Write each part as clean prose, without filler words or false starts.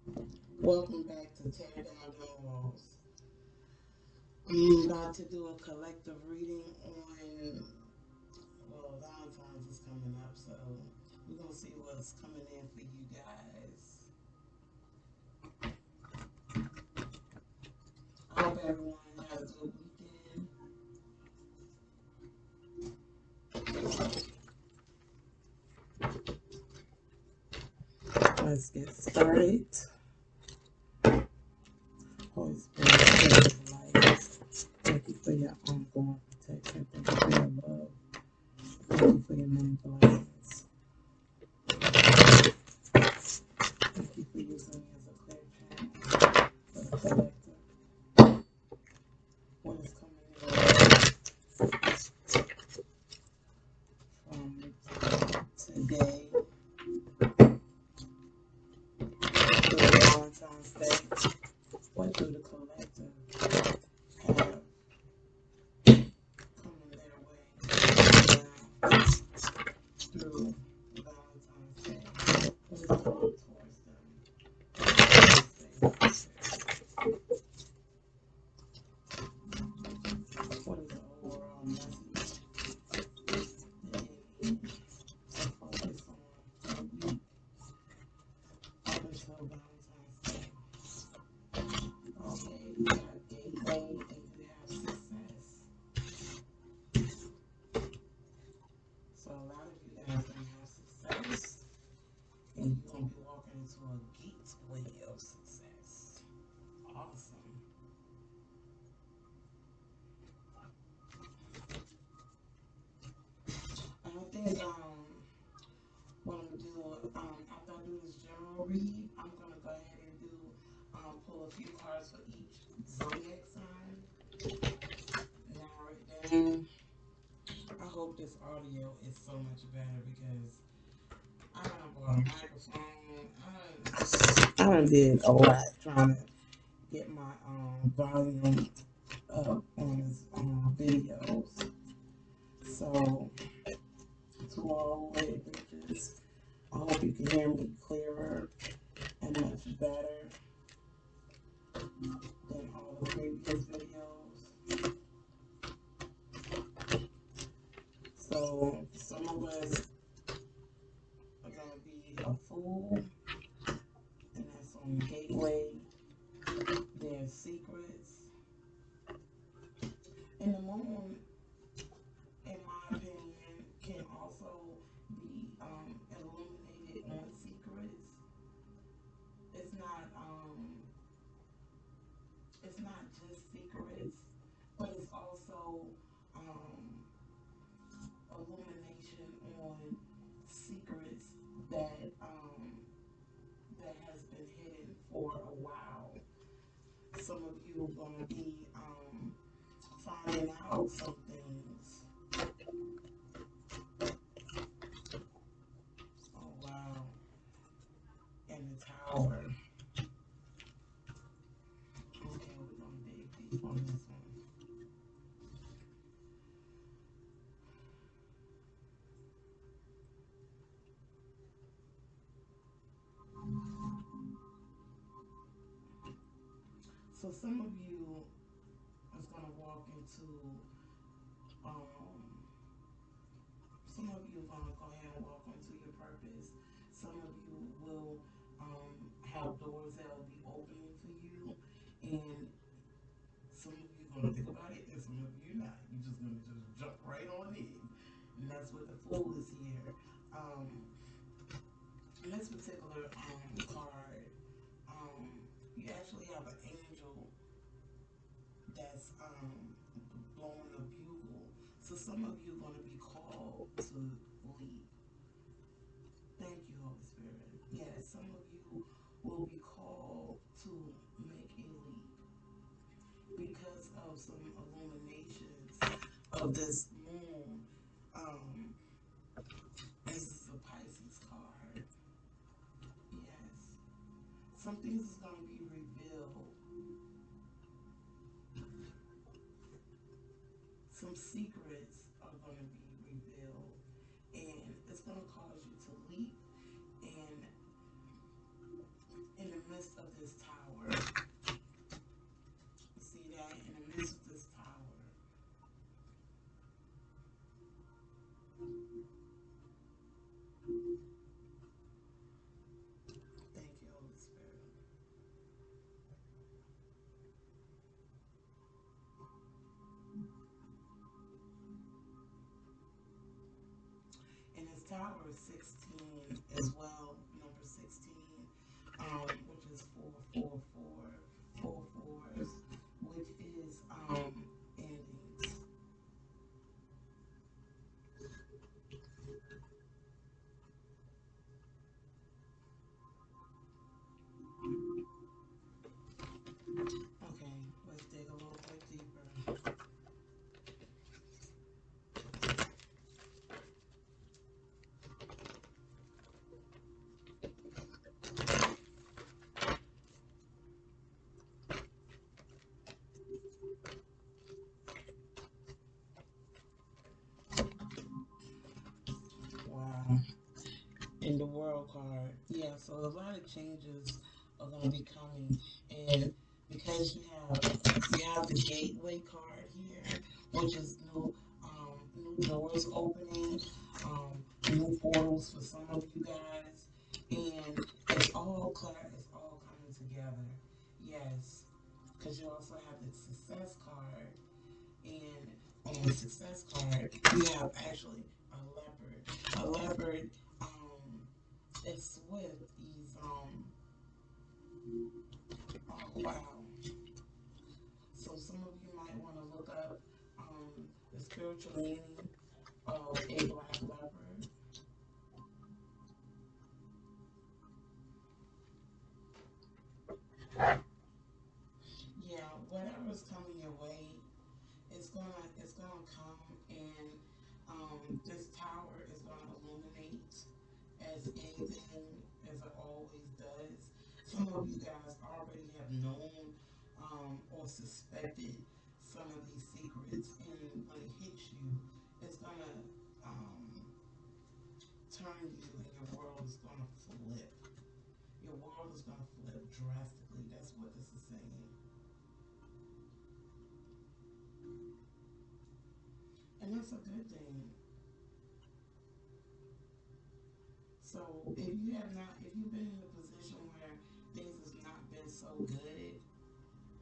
Welcome back to Tear Down Them Walls. I'm about to do a collective reading on, well, Valentines is coming up, so we're going to see what's coming in for you guys. I hope everyone had a good weekend. Let's get started. Holy Spirit, thank you for life. Thank you for your ongoing protection. Thank you for your love. Thank you for your many blessings. Thank you for using me as a clear channel for the collective. What is coming in from today through Valentine's Day? What do the collective have coming their way now through Valentine's Day? What is coming towards them? What is the overall message that they need to focus on a week up until Valentine's Day? Okay, you have gateway and you have success. So a lot of you guys gonna have success, and you're gonna be walking into a gateway of success. Awesome. I think what I'm gonna do after I do this general read, I'm gonna go ahead and do pull a few cards for each zodiac sign. Narrow it down. I hope this audio is so much better because I done bought a microphone. I done did a lot trying to get my volume up on his videos. So to all bitches, I hope you can hear me clearer and much better than all the previous videos. So some of us are gonna be a fool, and that's on gateway. There's secrets. And the moon, in my opinion, can also be illuminated on secrets. It's not it's not just secrets, but it's also um, illumination on secrets that that has been hidden for a while. Some of you are gonna be finding out some things. Oh wow! And the tower. Okay, we're gonna dig deep on this one. So some of you is gonna walk into um, some of you are gonna go ahead and walk into your purpose. Some of you will have doors that will be opening for you, and some of you are gonna think about it, and some of you not. You're just gonna just jump right on in, and that's what the fool is here. Um, in this particular card, you actually have an angel that's blowing a bugle. So some of you are going to be called to leap. Thank you, Holy Spirit. Yes, some of you will be called to make a leap because of some illuminations of this moon. Um, this is a Pisces card. Yes, some things is going to be revealed. Some secrets are going to be revealed, and it's going to cause you to leap. And in the midst midst of this tower. See that? In the midst of this tower. Thank you, Holy Spirit. And this tower is 16 as well, number 16, which is 444, four fours, which is endings. Okay, let's dig a little bit deeper. Wow. In the world card. Yeah, so a lot of changes are going to be coming. And because you have the gateway card here, which is new doors opening, new portals for some of you guys. And it's all clear, it's all coming together. Yes. Because you also have the success card. And on the success card, you have actually a leopard. A leopard, it's with these, oh wow. So some of you might want to look up the spiritual meaning of a black leopard. Yeah, whatever's coming your way, it's gonna come, and this tower is gonna illuminate as anything as it always does. Some of you guys already have known or suspected some of these secrets, and when it hits you, it's gonna turn you, and your world is gonna flip. Your world is gonna flip drastically. That's what this is saying, and that's a good thing. So if you've been in a position where things has not been so good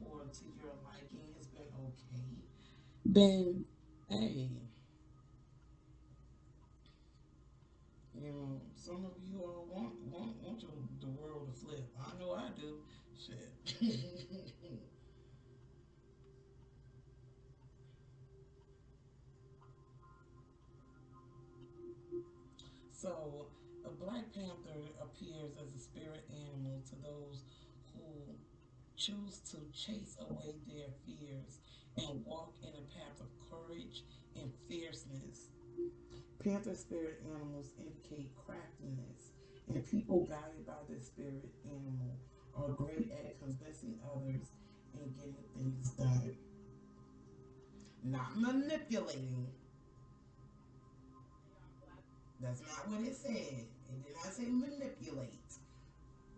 or to your liking, it's been okay, then hey, some of you all want the world to flip. I know I do. Shit. So a Black Panther appears as a spirit animal to those who choose to chase away their fears and walk in a path of courage and fierceness. Panther spirit animals indicate craftiness, and people guided by this spirit animal are great at convincing others and getting things done. Not manipulating. That's not what it said. It did not say manipulate.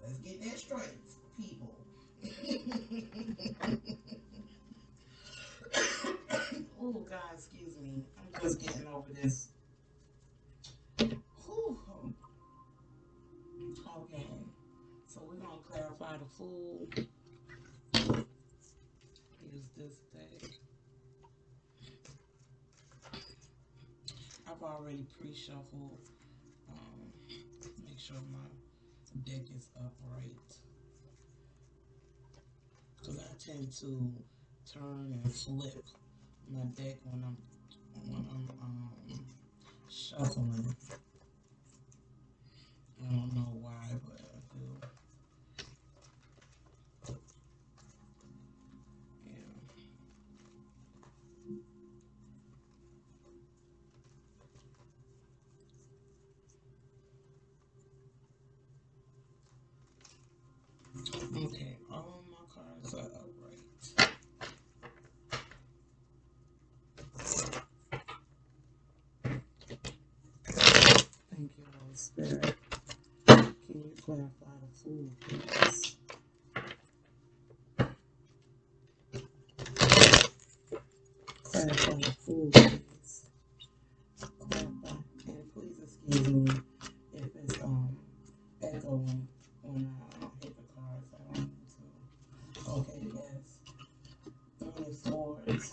Let's get that straight, people. Oh, God, excuse me. I'm just getting over this. Whew. Okay. So we're going to clarify the Fool. Use this deck. I've already pre-shuffled. Make sure my deck is upright. Because I tend to turn and flip my deck when I'm shuffling. I don't know why, but I do. Yeah. Okay, all of my cards are upright. Thank you, Holy Spirit. Can you clarify the Fool, please? clarify the full, please. Clarify. And please excuse me if it's echoing when I hit the cards. I don't need to. Okay, yes. Three of Swords.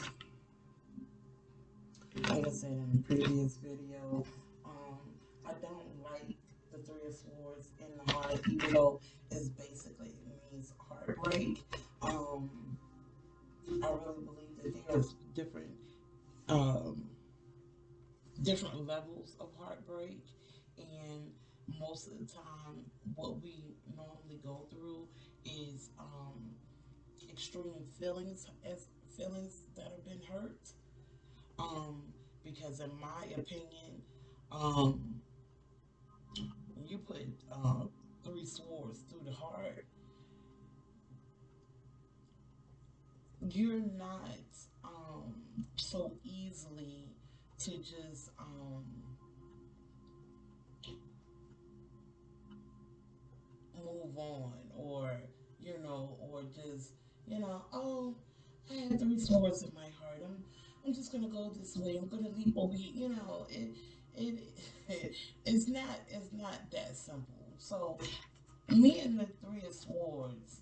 Like I said in the previous video, I don't like the Three of Swords in the heart, even though it's basically it means heartbreak. I really believe that there's um, different levels of heartbreak, and most of the time, what we normally go through is extreme feelings as feelings that have been hurt. Um, because in my opinion, um, when you put three swords through the heart, you're not so easily to just move on, or or just oh, I have three swords in my heart. I'm just gonna go this way. I'm gonna leap over here. It it's not that simple. So me and the Three of Swords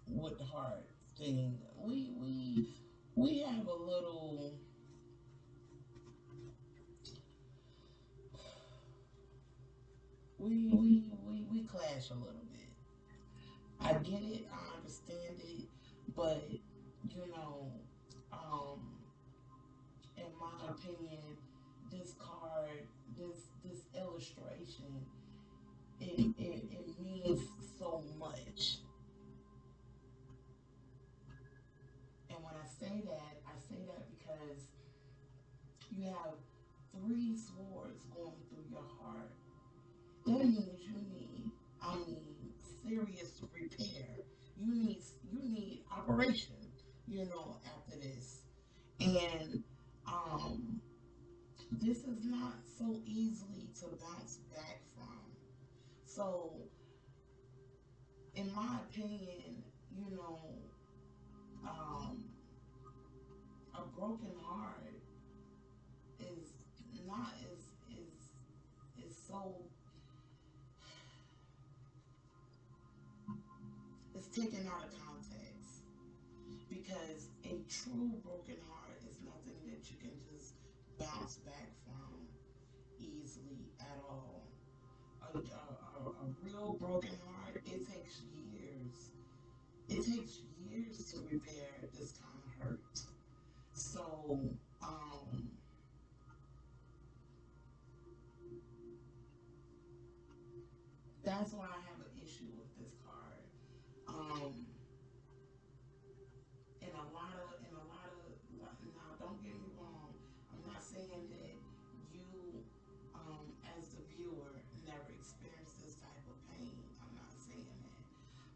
with the heart thing, we have a little. We clash a little bit. I get it, I understand it, but you know, um, in my opinion, this card, this illustration, it means so much. And when I say that because you have three swords going through your heart. That means I mean, serious repair. You need operation, after this. And um, this is not so easily to bounce back from. So, in my opinion, you know, um, a broken heart is not is so it's taken out of context, because a true broken heart is nothing that you can just bounce back from easily at all. A real broken heart, it takes years. It takes years to repair this kind of hurt. So, um, that's why I have an issue with this card. Um, now don't get me wrong. I'm not saying that you, as the viewer, never experienced this type of pain. I'm not saying that.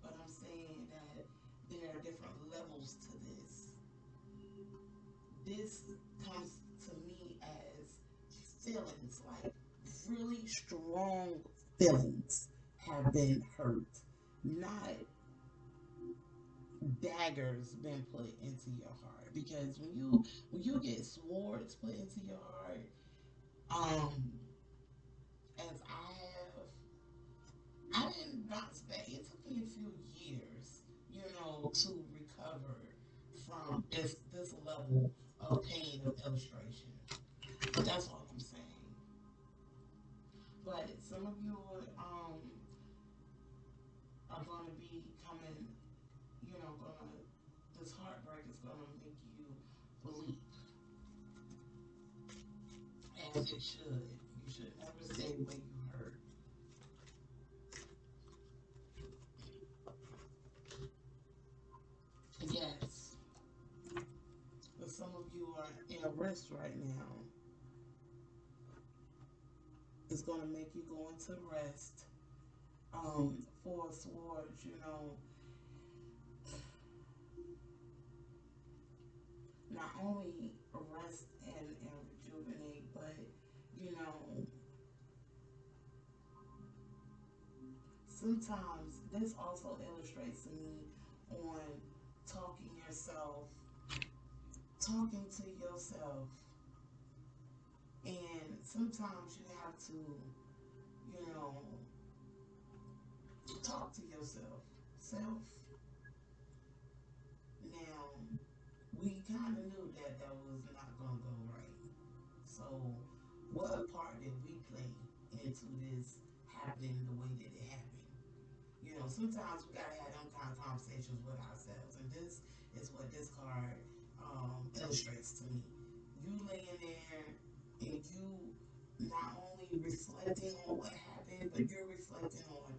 But I'm saying that there are different levels to this. This comes to me as feelings, like really strong feelings have been hurt, not daggers been put into your heart. Because when you get swords put into your heart, um, as I didn't bounce back. It took me a few years, to recover from this level of pain of illustration. That's all I'm saying. But some of you are going to be coming, gonna this heartbreak is going to make you believe, as it should. You should never say where you hurt. Yes, but some of you are in a rest right now. It's going to make you go into rest. Four of Swords, not only rest and rejuvenate, but you know, sometimes this also illustrates to me on talking yourself talking to yourself, and sometimes you have to, you know, talk to yourself. Self. Now, we kind of knew that that was not going to go right. So, what part did we play into this happening the way that it happened? You know, sometimes we gotta have them kind of conversations with ourselves, and this is what this card illustrates to me. You laying there, and you not only reflecting on what happened, but you're reflecting on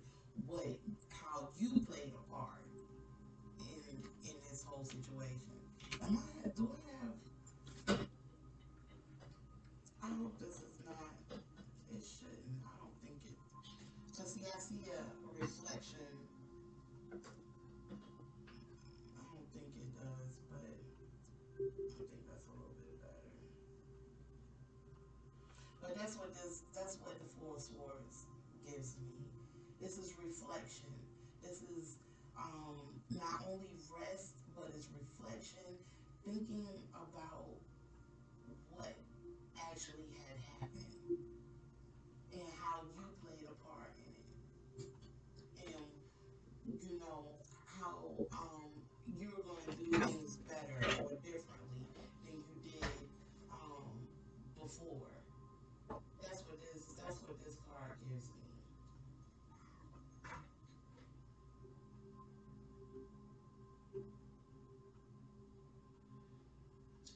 what how you played a part in this whole situation. Do I have? I hope this is not. It shouldn't. I don't think it. Cause see, I see a reflection. I don't think it does, but I think that's a little bit better. But that's what the Four of Swords gives me. This is reflection. This is not only rest, but it's reflection, thinking about what actually had happened and how you played a part in it, and you know how you're going to do things better or differently than you did before. That's what this card gives me.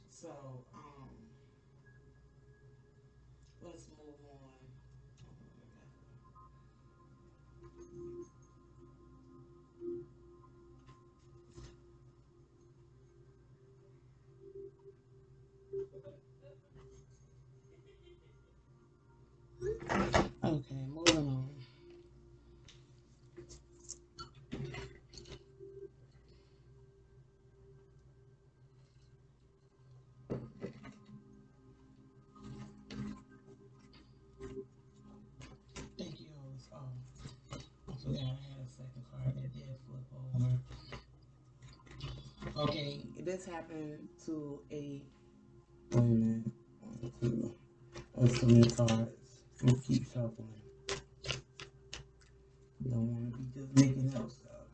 So let's move on. Okay, moving on. Thank you, Otis. I forgot I had a second card that did flip over. Okay, this happened to a. Wait a minute. One, two. That's too many cards. I'm gonna keep shuffling. You don't want to be just making up stuff.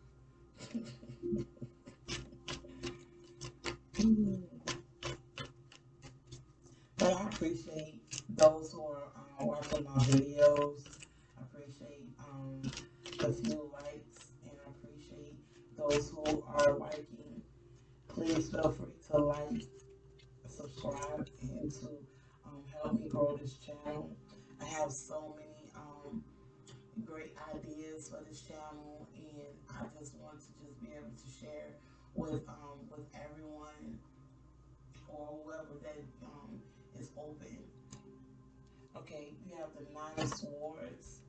But I appreciate those who are watching my videos. I appreciate the few likes, and I appreciate those who are liking. Please feel free to like, subscribe, and to help me grow this channel. I have so many great ideas for this channel, and I just want to just be able to share with everyone or whoever that is open. Okay, you have the Nine of Swords.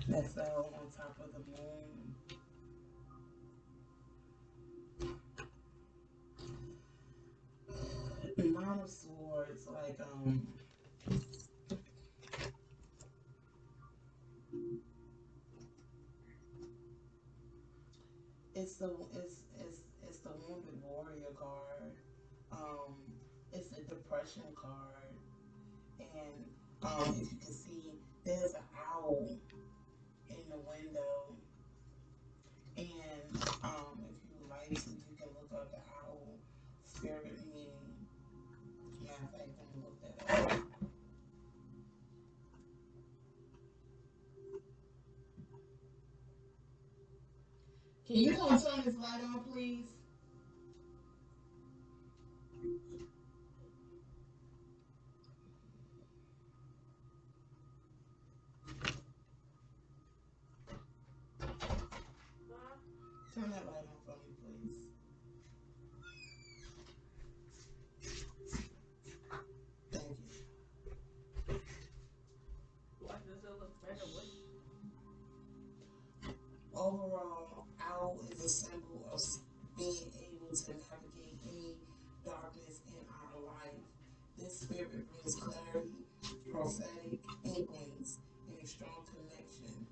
That's on top of the moon. Nine of Swords, like it's the it's the Wounded Warrior card. Um, it's a depression card, and if you can see, there's an owl in the window, and if you like to, you can look up the owl spirit meaning. Matter of fact, let me look that up. Can you come turn this light on, please? Turn that light on for me, please. Thank you. Overall, owl is a symbol of being able to navigate any darkness in our life. This spirit brings clarity, prophetic inklings, and a strong connection.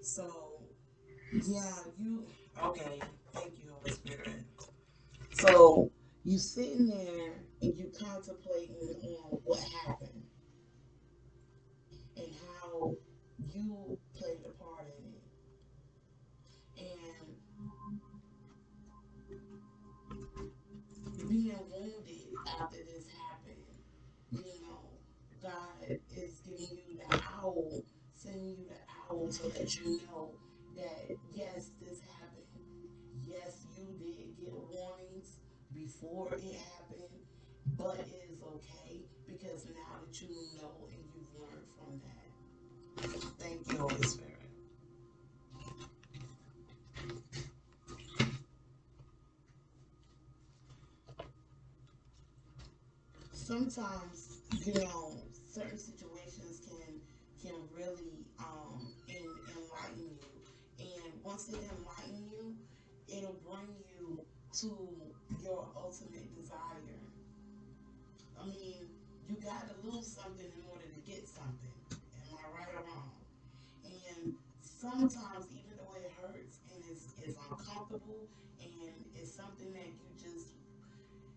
So, yeah, you, okay, thank you, Holy Spirit. So, you sitting there and you contemplating on what happened and how you played a part in it. And being wounded after this happened, you know, God is giving you the owl, sending you the owl to let you know that yes, this happened. Yes, you did get warnings before it happened, but it is okay because now that you know and you've learned from that. Thank you, Holy Spirit. Sometimes, you know, certain situations can really enlighten you, and once it enlighten you, it'll bring you to your ultimate desire. I mean, you got to lose something in order to get something. Am I right or wrong? And sometimes, even though it hurts and it's uncomfortable and it's something that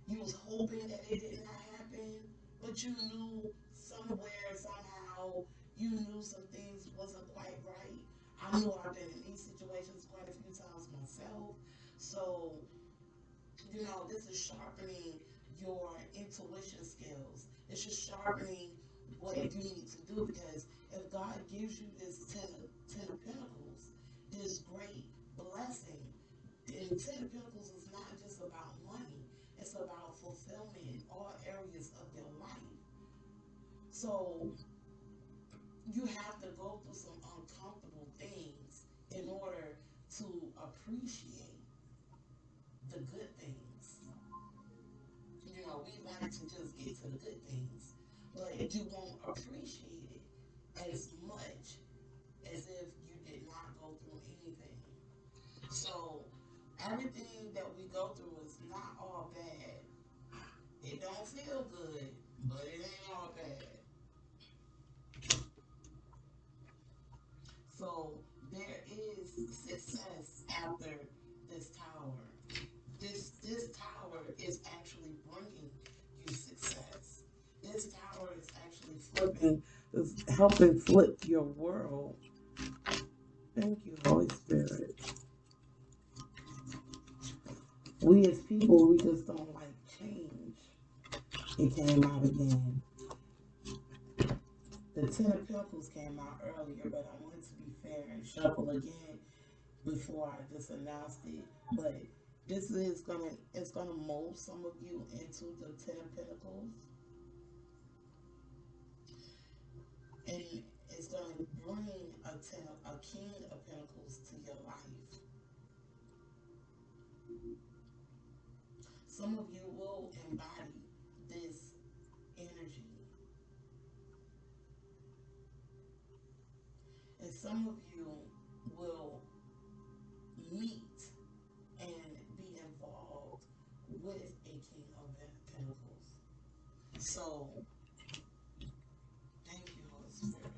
you was hoping that it did not happen, but you knew somewhere, somehow, you knew some things wasn't quite right. I know I've been in these situations quite a few times myself. So, you know, this is sharpening your intuition skills. It's just sharpening what you need to do because if God gives you this ten of Pentacles, this great blessing, and Ten of Pentacles is not just about money, it's about fulfillment in all areas of your life. So you have to go through some uncomfortable things in order to appreciate the good things. You know, we like to just get to the good things, but you won't appreciate it as much as if you did not go through anything. So everything that we go through is not all bad. It don't feel good, but it ain't all bad. So there is success after this tower. This tower is actually bringing you success. This tower is actually flipping, is helping flip your world. Thank you, Holy Spirit. We as people, we just don't like change. It came out again. The Ten of Pentacles came out earlier, but I wanted to be fair and shuffle again before I just announced it. But this is gonna mold some of you into the Ten of Pentacles, and it's gonna bring a King of Pentacles to your life. Some of you will embody this energy, and some of you will meet and be involved with a King of Pentacles. So, thank you, Holy Spirit.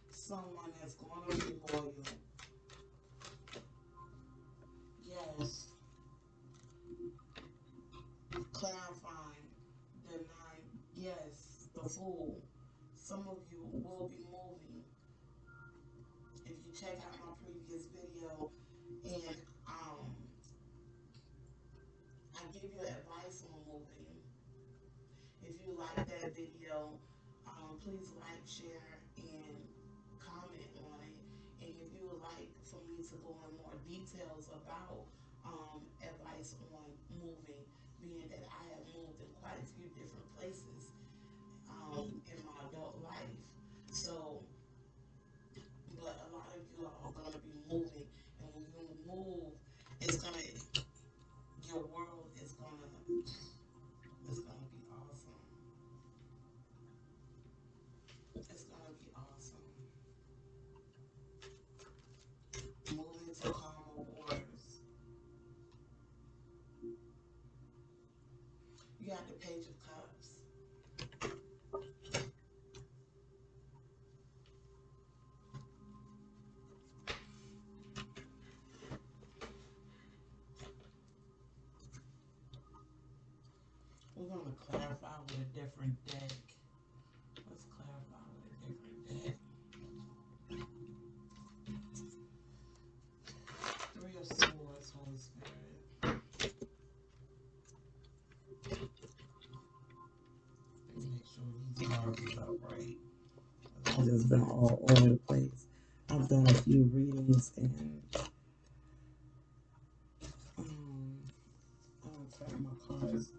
Someone that's going to be loyal. Yes, clarifying the nine. Yes, the Fool. Some of you will be moving. If you check out my previous video, and I give you advice on moving. If you like that video, please like, share, and comment on it. And if you would like for me to go in more details about advice on moving, being that I have moved in quite a few different places in my adult life. So, but a lot of you are going to be moving, and when you move, it's going to, your world is going to, it's going to be awesome. It's going to be awesome. Moving to calmer waters. You got the Page of Cups. We're going to clarify with a different deck. Let's clarify with a different deck. Three of Swords, Holy Spirit. Let me make sure these cards is upright. I've just been all over the place. I've done a few readings and I'm gonna turn my cards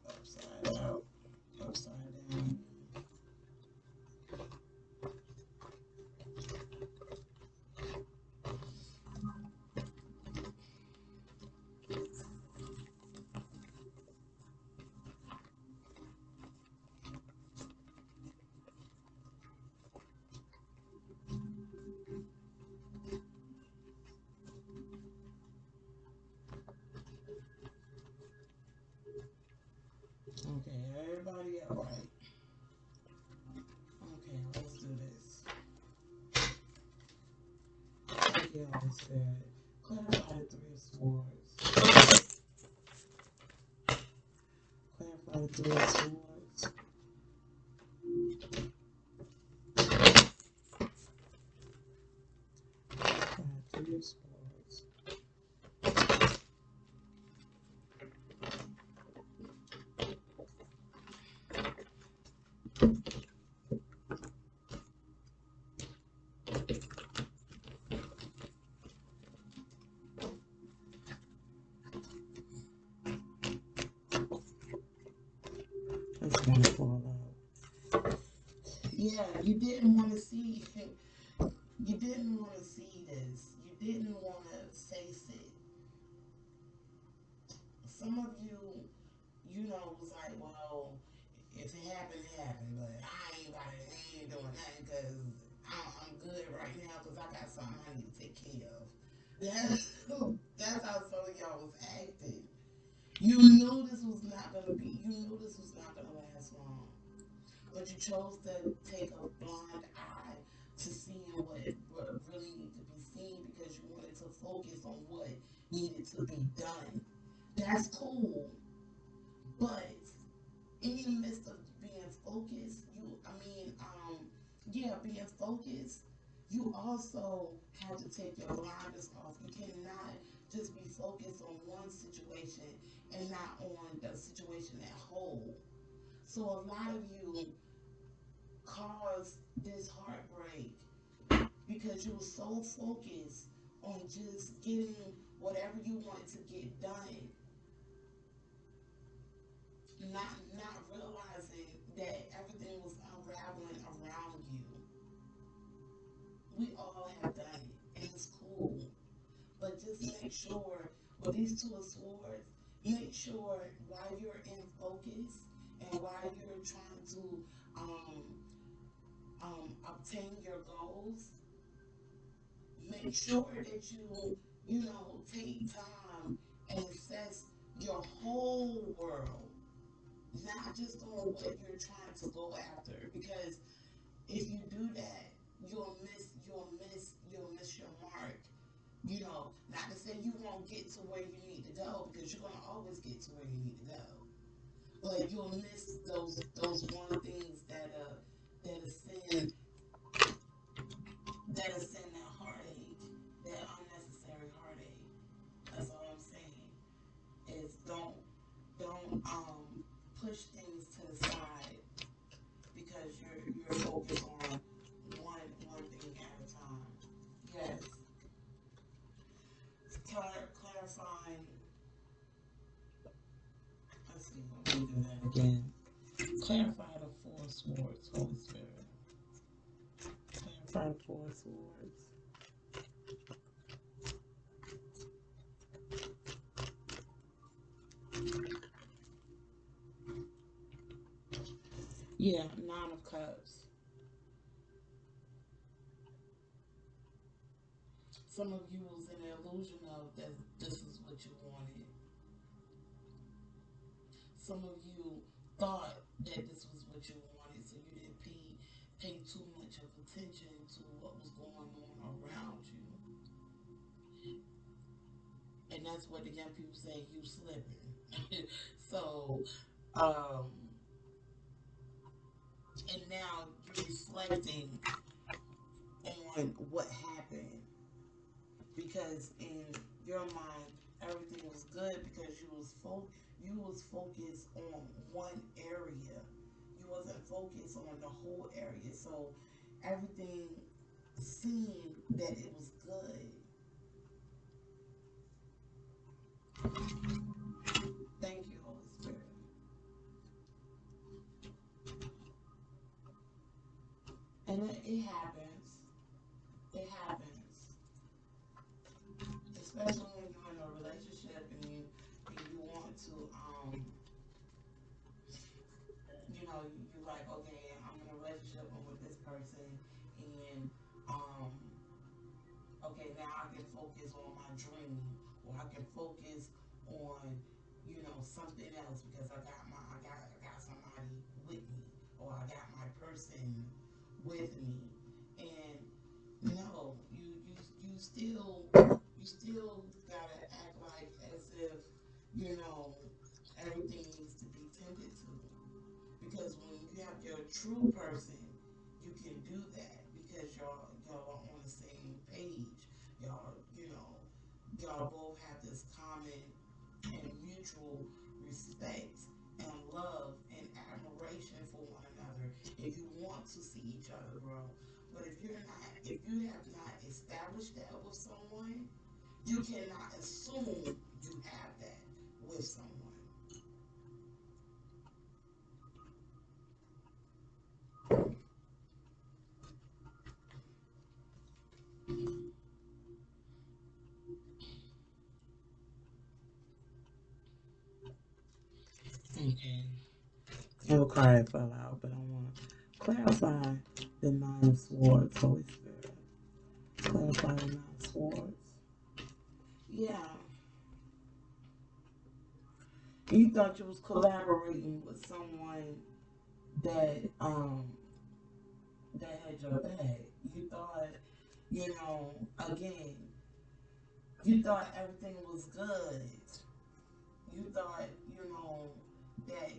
upside out, upside down. Okay, everybody all right? Okay, let's do this. Okay, Holy Spirit. Clarify the Three of Swords. Clarify the Three of Swords. Clarify the Three of Swords. It's gonna fall out. Yeah, you didn't want to see. You didn't want to see this. You didn't want to face it. Some of you, was like, well, if it happened, it happened. But I ain't doing nothing because I'm good right now because I got something I need to take care of. That's how some of y'all was acting. You knew this was not gonna be. You knew this was not gonna last long. But you chose to take a blind eye to seeing what really needed to be seen because you wanted to focus on what needed to be done. That's cool. But in the midst of being focused, being focused, you also have to take your blinders off. You cannot just be focused on one situation and not on the situation at whole. So a lot of you caused this heartbreak because you were so focused on just getting whatever you wanted to get done, not realizing that everything was unraveling around you. We all have done it, and it's cool. But just make sure with these Two of Swords, make sure while you're in focus and while you're trying to obtain your goals, make sure that take time and assess your whole world, not just on what you're trying to go after. Because if you do that, you'll miss your mark. Not to say you won't get to where you need to go, because you're gonna always get to where you need to go. But you'll miss those one things that send that heartache, that unnecessary heartache. That's all I'm saying. Is don't push things to the side because you're focused on one thing at a time. Yes. Clarifying. Let's see. Let me do that again. Clarify the Four of Swords, Holy Spirit. Clarify the Four of Swords. Yeah, Nine of Cups. Some of you was in the illusion of that this is what you wanted. some of you thought that this was what you wanted, so you didn't pay too much of attention to what was going on around you. And that's what the young people say, you slipping. So, and now you're reflecting on what happened, because in your mind everything was good because you was focused on one area. You wasn't focused on the whole area. So everything seemed that it was good. Thank you, Holy Spirit. And it happens. It happens. Especially when you're in a relationship and you want to you're like, okay, I'm in a relationship, I'm with this person, and um okay, now I can focus on my dream, or I can focus on, something else, because I got somebody with me, or I got my person with me. And no, you still gotta act like as if, you know, everything needs to be tended to. Because when you have your true person, you can do that because y'all are on the same page. Y'all both have this common and mutual respect and love and admiration for one another, and you want to see each other grow. But if you have not established that with someone, you cannot assume you have that with someone. Okay. I will cry it fell out, but I want to clarify the Nine of Swords, Holy Spirit. Clarify the Nine of Swords. Yeah. You thought you was collaborating with someone that that had your back. You thought, again, you thought everything was good. You thought, that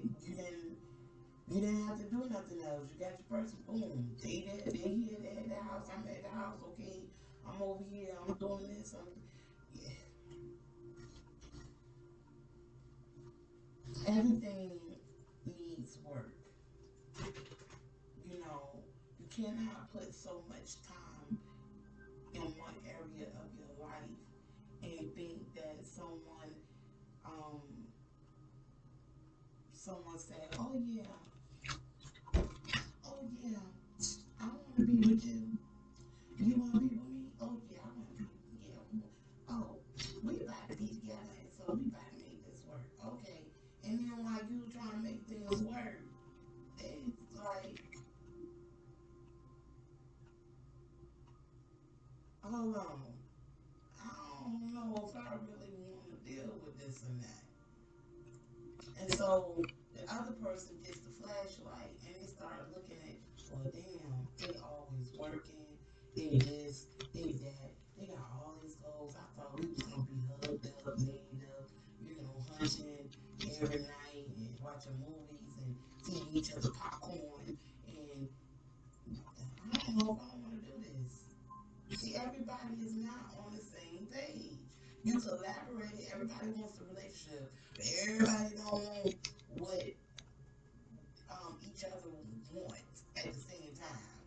you didn't have to do nothing else. You got your person, boom. They here, they at the house, I'm at the house, okay. I'm over here, I'm doing this, yeah. Everything needs work. You cannot put so much time in one area of your life and think that um, someone said, oh yeah, I want to be with you. You want to be with me? Oh yeah, I want to be. Yeah. Oh, we about to be together, and so we about to make this work. Okay. And then while you trying to make things work, it's like, hold on. I don't know if I really want to deal with this and that. And so the other person gets the flashlight and they start looking at, well, damn, they always working, they this, they that, they got all these goals. I thought we was gonna be hugged up, made up, hunching every night and watching movies and feeding each other popcorn. And I don't know if I want to do this. See, everybody is not on the same page. You collaborated, everybody wants a relationship, but everybody don't want what each other wants at the same time.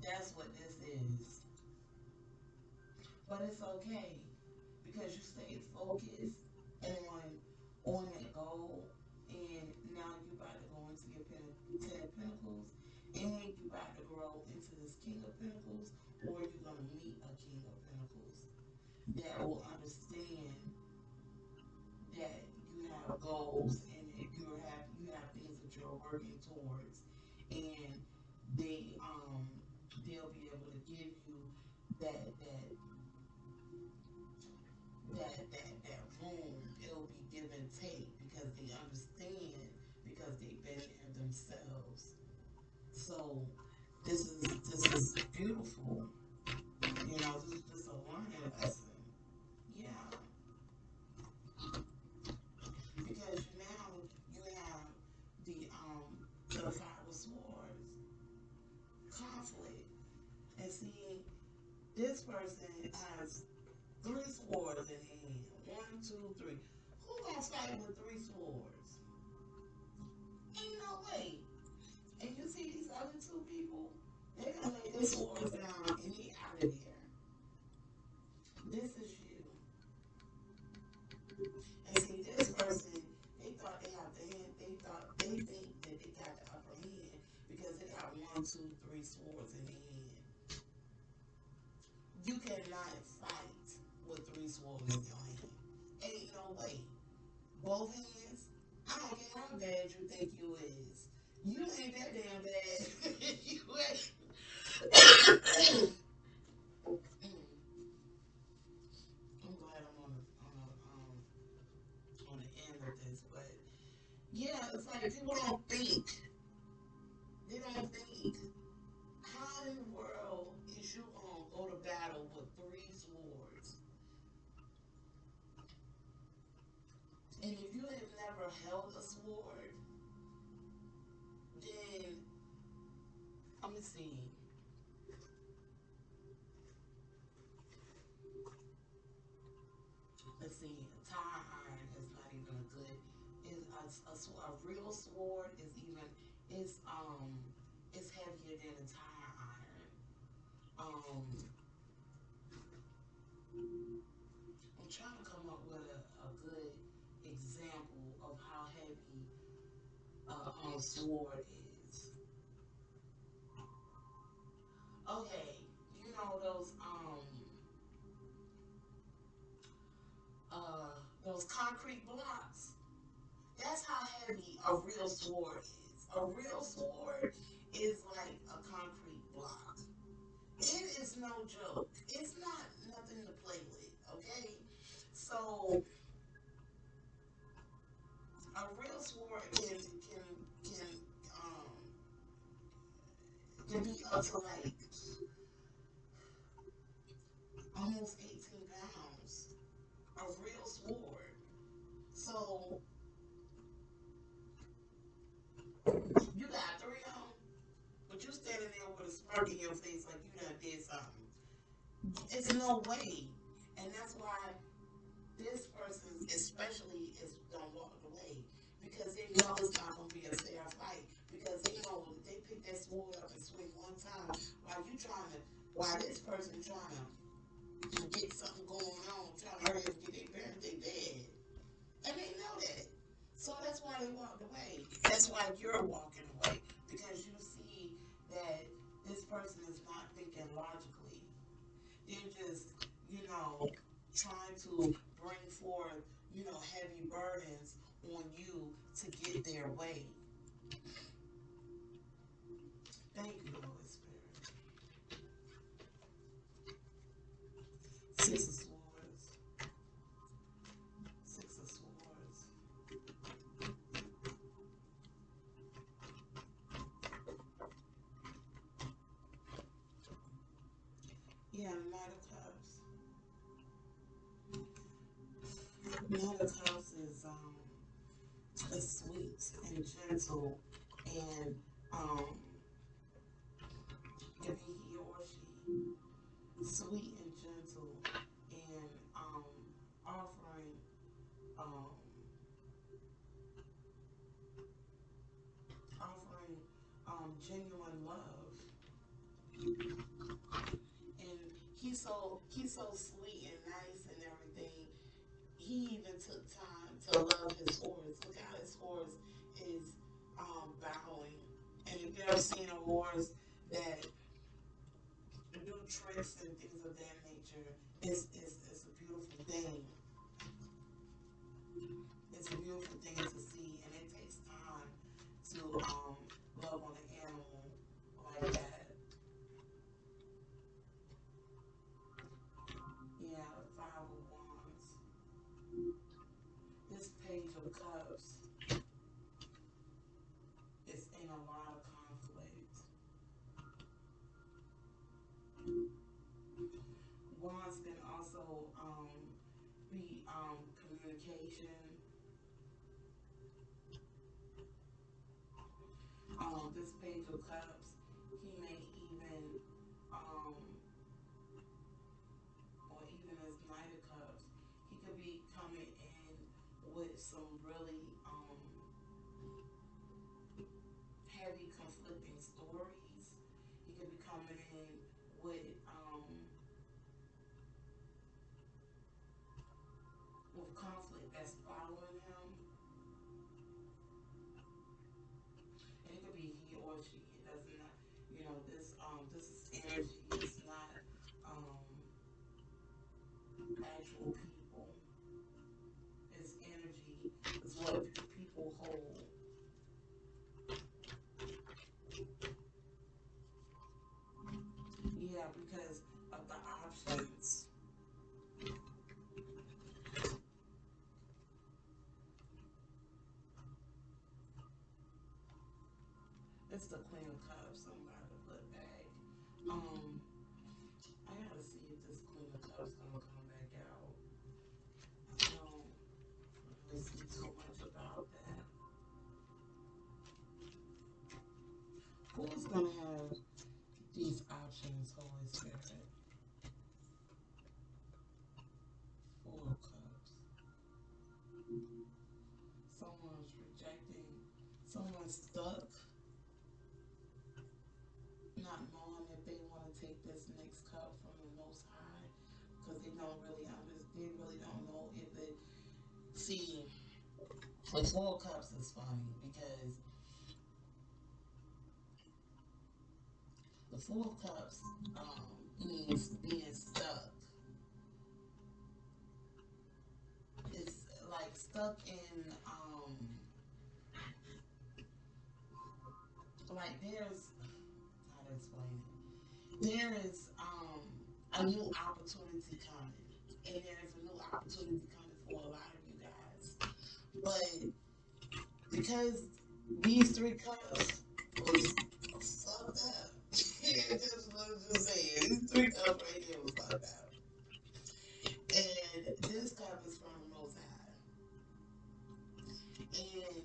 That's what this is. But it's okay because you stayed focused on that goal, and now you about to go into your Ten of Pentacles, and you about to grow into this King of Pentacles, or you're gonna meet a King of Pentacles that will understand that you have goals and that you have things that you're working towards, and they'll be able to give you that room. It'll be give and take because they understand, because they've been there themselves. So this is beautiful. This is just a learning lesson. Yeah, because now you have the Five of Swords, conflict, and see, this person has three swords in hand. One, two, three. Who gonna fight with three swords? Ain't no way. And you see these other two people, they're gonna lay their swords down and they out of there. This is you. And see, this person, they thought they have the hand. They think that they got the upper hand because they got one, two, three swords in their hand. You cannot fight with three swords in your hand. Ain't no way. Both hands. I don't care how bad you think you is. You ain't that damn bad. You ain't. I'm glad I'm on the end of this, but yeah, it's like people don't think. They don't think. How in the world is you gonna go to battle with three swords? And if you have never held a sword, then let me see. Let's see. A tire iron is not even a good. Is a real sword is even it's heavier than a tire iron. I'm trying to come up with a good example of how heavy a sword is. Okay, you know those concrete blocks. That's how heavy a real sword is. A real sword is like a concrete block. It is no joke. It's not nothing to play with. Okay, so a real sword can um can be up to like almost 18 pounds. A real sword. So you got three on, but you standing there with a smirk in your face like you done did something. It's no way. And that's why this person especially is gonna walk away because they know it's not gonna be a fair fight. Because they know if they pick that sword up and swing one time while this person trying to get something going on, trying to hurry up and get their parents, they dead. And they know that. So that's why they walked away. That's why you're walking away. Because you see that this person is not thinking logically. They're just, you know, trying to bring forth, heavy burdens on you to get their way. Thank you, Holy Spirit. Six of Swords. Six of Swords. Yeah, Knight of Cups. Knight of Cups is sweet and gentle and can be he or she sweet and gentle and offering um offering genuine love, and he's so sweet and nice and everything. He even took time to love his horse. Look how his horse is bowing. And if you've ever seen a horse that do tricks and things of that nature, it's a beautiful thing. It's a beautiful thing to see, and it takes time to love on an animal like that. Yeah, the Five of Wands. This of Cups, he may even, or even as Knight of Cups, he could be coming in with some really heavy conflicting stories. He could be coming in with conflict that's following him, and it could be he or she. It does not, this is energy. It's not um, actual people. It's energy. It's what people hold. Yeah, because of the options. It's the Queen of Cups. I'm about to put back. Um, I gotta see if this Queen of Cups gonna come back out. I don't really see too much about that. Who's gonna have these options, Holy Spirit? Four of Cups. Someone's rejecting. Someone's stuck, not knowing if they want to take this next cup from the Most High, because they don't really understand. They really don't know if it. See, the Four of Cups is funny because the Four of Cups means being stuck. It's like stuck in like there's how to explain it. There is a new opportunity coming, and there's a new opportunity coming for a lot of you guys. But because these three cups was fucked up, let's just say it. These three cups right here was fucked up, and this cup is from the Most High, and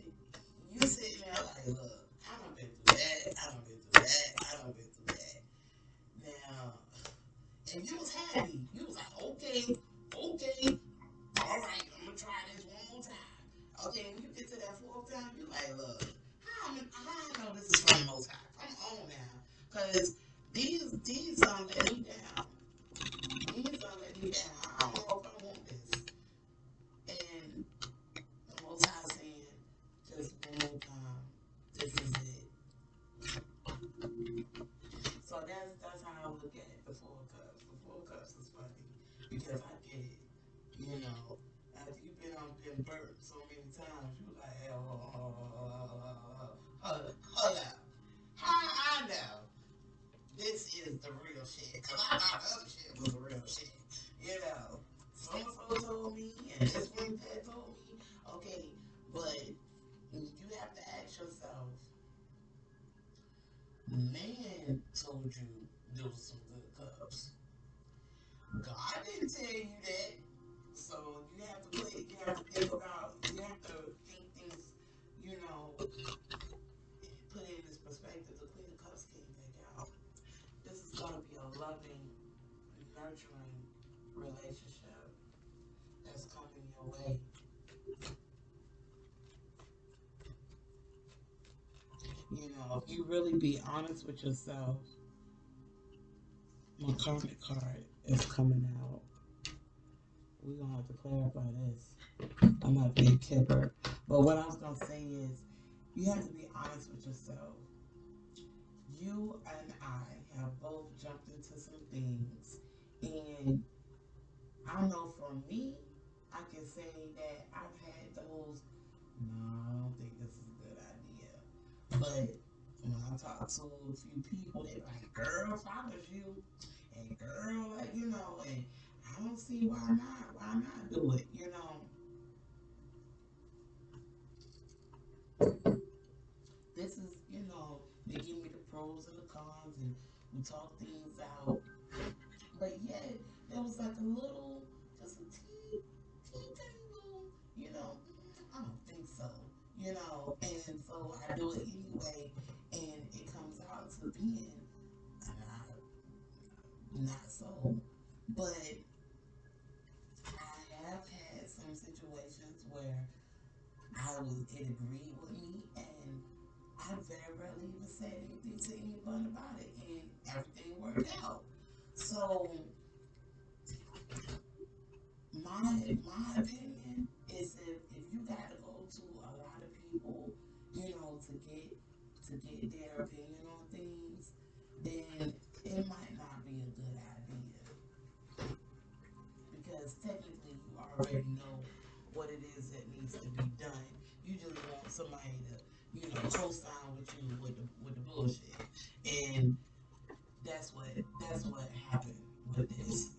you sitting there like, look, I done been through that, I done been through that, I done been through that. Now, and you was happy. You was like, okay, okay, all right, I'm gonna try this one more time. Okay, when you get to that fourth time, you like, look, how I know this is from the Most High? Come on now, cause these let me down. These let me down. I don't know if I want this. And the Most High saying, just one more time. This is it. So that's how I look at the Four of Cups. The Four of Cups is funny because I get it. You know, after you've been burnt so many times, you like, hey, hold up. How I know this is the real shit? Because I thought the other shit was the real shit. You know, so and so told me, and this one that told me. Okay, but you have to ask yourself, man told you there was some good cups. God didn't tell you that. So you have to think about, you have to think things, you know, put it in this perspective. The Queen of Cups came back out. This is going to be a loving, nurturing relationship that's coming your way. You know, if you really be honest with yourself, my karmic card is coming out. We're going to have to clarify this. I'm not being kipper. But what I was going to say is, you have to be honest with yourself. You and I have both jumped into some things, and I know for me, I can say that I've had those. No, I don't think this is a good idea. But when I talk to a few people, they're like, "Girl, if I was you, and girl, like and I don't see why not. Why not do it? This is they give me the pros and the cons, and we talk things out. But yet, there was like a little, just a teeny little, I don't think so, and so I do it anyway, and it comes to be in. Not so. But I have had some situations where it agreed with me, and I very rarely even said anything to anyone about it, and everything worked out. So my opinion is if you got to go to a lot of people, to get their opinion on things, then it might not be a good idea because technically you already know what it is that needs to be done. You just want somebody to, co-sign with you with the bullshit, and that's what happened with this.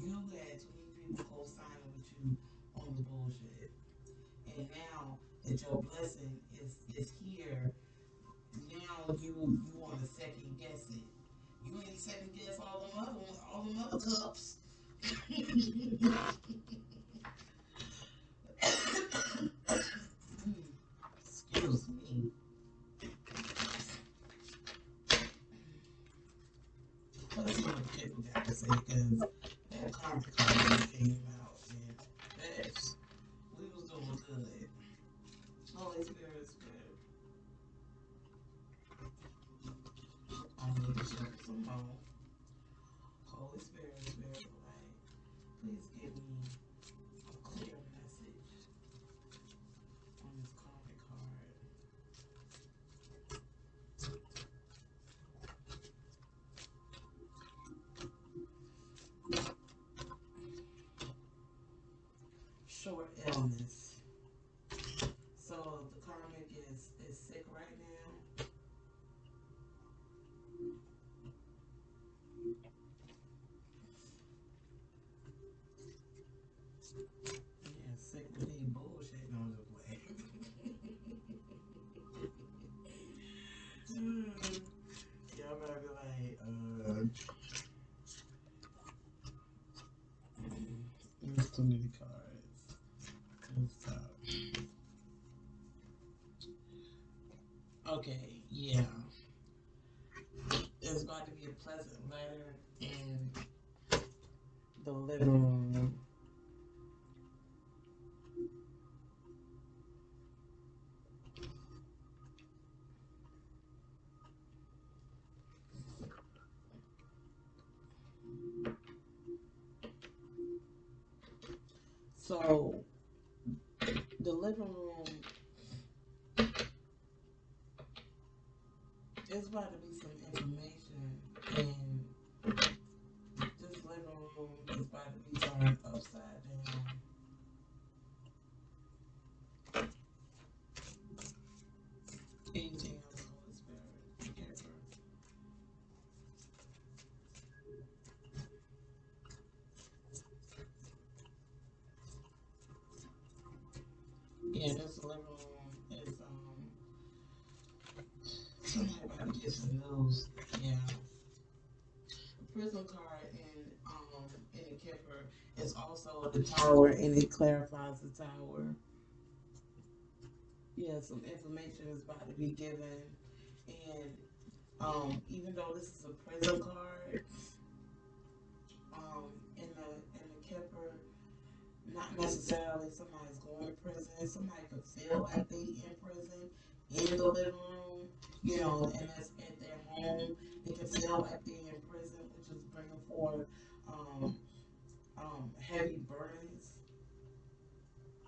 You had too many people co-signing with you on the bullshit, and now that your blessing is here, now you want to second guess it. You ain't second guess all them other cups. Excuse me. Let's see what the people got to say because that karmic card came out and that we was doing good. Holy Spirit, Spirit. I need to check some more. Holy Spirit, Spirit of light. Please give me a clear message on this karmic card. Short illness. So the karmic is sick right now. Yeah, sick with these bullshit. No, I'm just playing. Y'all better be like, there's too many cards. Let's stop. Okay, yeah. There's about to be a pleasant letter in the living room. So the living room is about to be some information, and this living room is about to be turned upside down. Anything else, Holy Spirit, give her. Yeah, this living room is somebody about to get some news. Yeah. Prison card in the Kipper is also the tower, and it clarifies the tower. Yeah, some information is about to be given, and even though this is a prison card, in the Kipper, not necessarily somebody's going to prison. Somebody could feel like they in prison in the living room, and that's at their home. They can feel like they're in prison, which is bringing forward um, heavy burdens,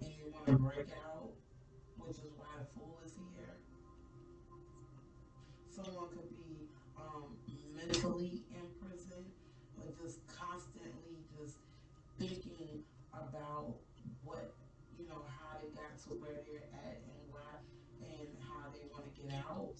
and you want to break out, which is why the Fool is here. Someone could be mentally in prison, but just constantly just thinking about what, how they got to where they're at and why and how they want to get out.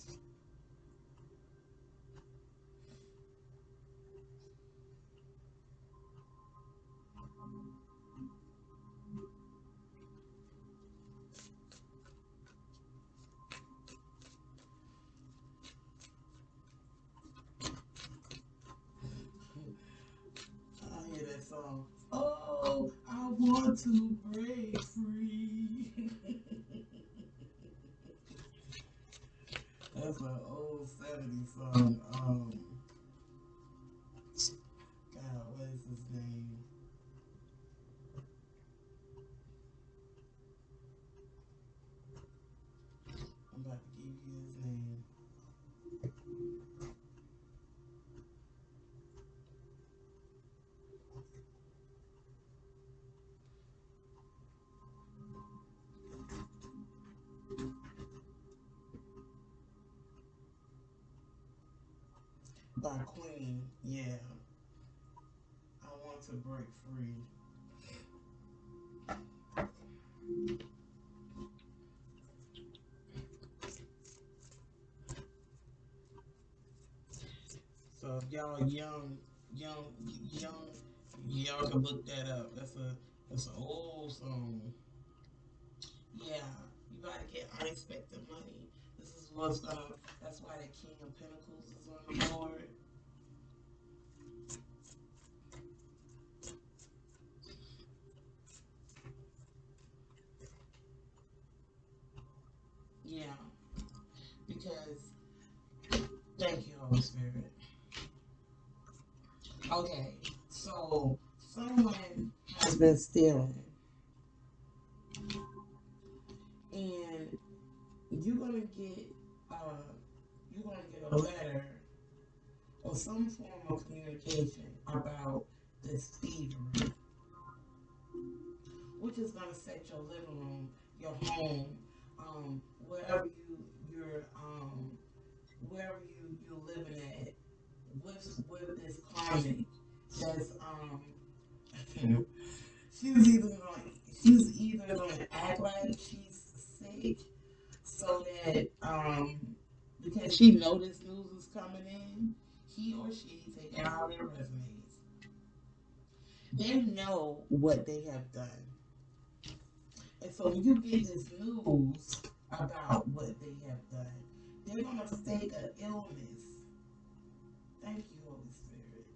I hear that song. Oh, I want to break free. That's an old 70s song. God, what is his name? I'm about to give you his name. By Queen. Yeah. I want to break free. So if y'all young, y'all can look that up. That's an old song. Yeah, you gotta get unexpected money. This is what's gonna. That's why the King of Pentacles is on the board. Yeah, because thank you, Holy Spirit. Okay, so someone has been stealing, and you're gonna get uh, you're gonna get a letter or some form of communication about this thievery, which is gonna set your living room, your home, wherever you're wherever you're living at with this karmic that's she's either gonna she's either gonna act like she's sick so that because she know this news is coming in, he or she take out their resumes. They know what they have done. And so when you get this news about what they have done, they're gonna fake an illness. Thank you, Holy Spirit.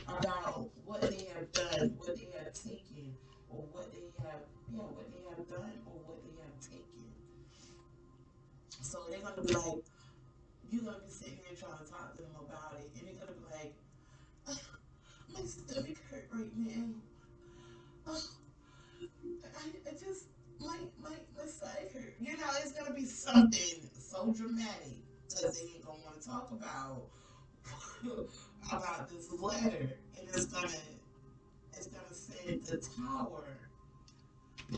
About what they have done, what they have taken, or what they have, yeah, what they have done or what they have taken. So they're gonna be like, you're gonna be sitting there trying to talk to them about it, and they're gonna be like, my stomach hurt right now. Oh, I just my side hurt. You know, it's gonna be something so dramatic because they ain't gonna want to talk about about this letter, and it's gonna send the tower.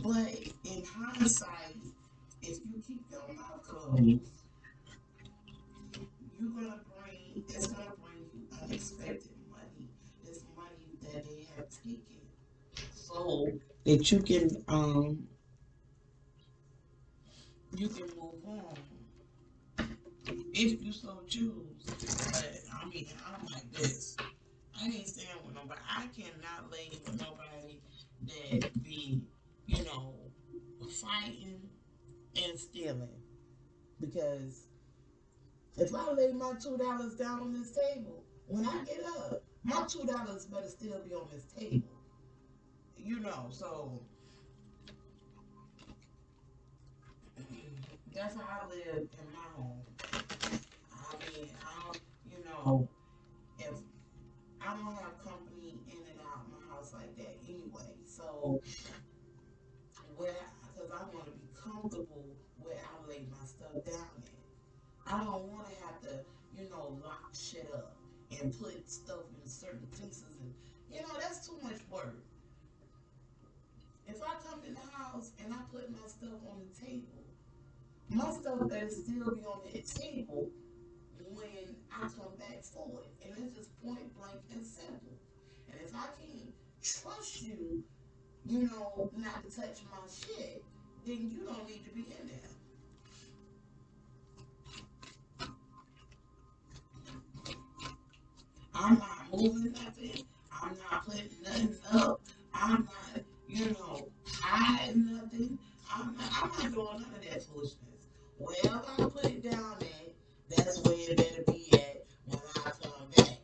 But in hindsight, if you keep your mouth closed, it's gonna bring you unexpected money. This money that they have taken, so that you can move on if you so choose. But I mean, I'm like this. I ain't staying with nobody. I cannot lay with nobody that be, you know, fighting and stealing. Because if I lay my $2 down on this table, when I get up, my $2 better still be on this table. You know, so that's how I live in my home. I mean, I don't, if I don't have company in and out my house like that anyway. So because I want to be comfortable where I lay my stuff down at. I don't want to have to, lock shit up and put stuff in certain places, and that's too much work. If I come in the house and I put my stuff on the table, my stuff better still be on that table when I come back for it. And it's just point blank and simple. And if I can't trust you, not to touch my shit, then you don't need to be in there. I'm not moving nothing. I'm not putting nothing up. I'm not, hiding nothing. I'm not doing none of that foolishness. Wherever I put it down at, that's where it better be at when I come back.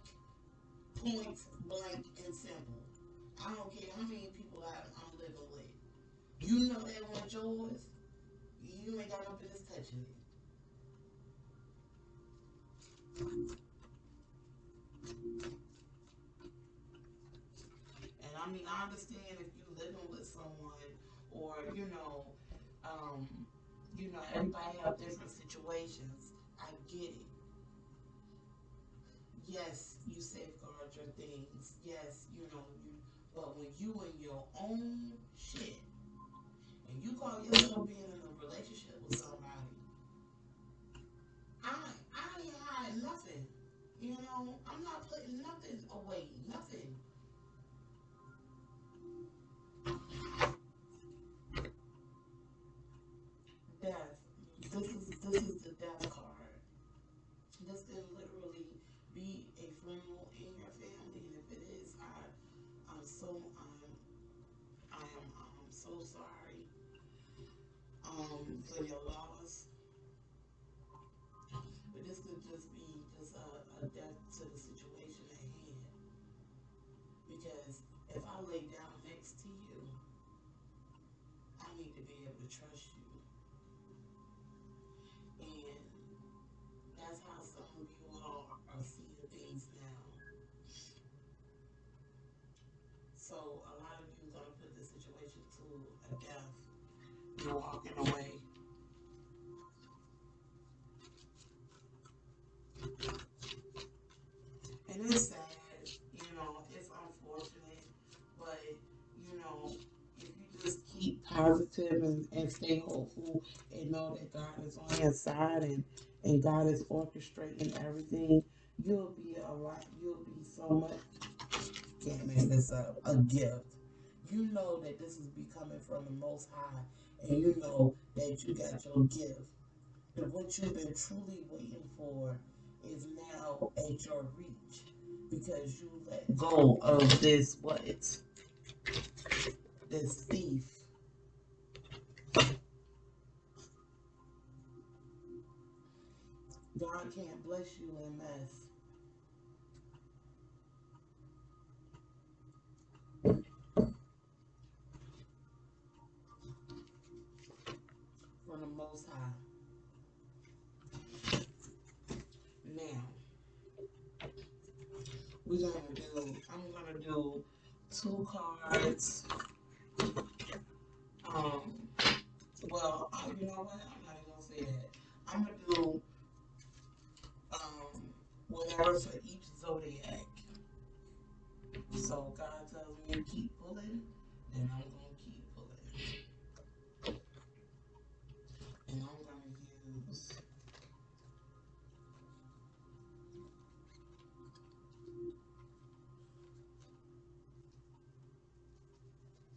Point blank and simple. I don't care how many people I'm living with. You know that one's yours. You ain't got no business touching it. everybody have different situations. I get it. Yes, you safeguard your things. Yes, but when you in your own shit and you call yourself being in a relationship with somebody, I ain't hiding nothing. I'm not putting nothing away. Nothing. Death. This is the death card. This can literally be a funeral in your family, and if it is, I am so sorry for your loss. But this could just be just a death to the situation at hand. Because if I lay down next to you, I need to be able to trust you. And that's how some of you all are seeing things now. So a lot of you are going to put this situation to a death. You're walking away. And it's sad, it's unfortunate, but, if you just keep positive and stay hopeful and know that God is on your side and God is orchestrating everything, you'll be so much, can't make this up, a gift. You know that this is becoming from the Most High, and you know that you got your gift. That what you've been truly waiting for is now at your reach because you let go of this thief. God can't bless you in mess. From the Most High. Now, I'm gonna do two cards. You know what? I'm not even gonna say that. I'm gonna do whatever for each zodiac. So God tells me to keep pulling, then I'm gonna keep pulling. And I'm gonna use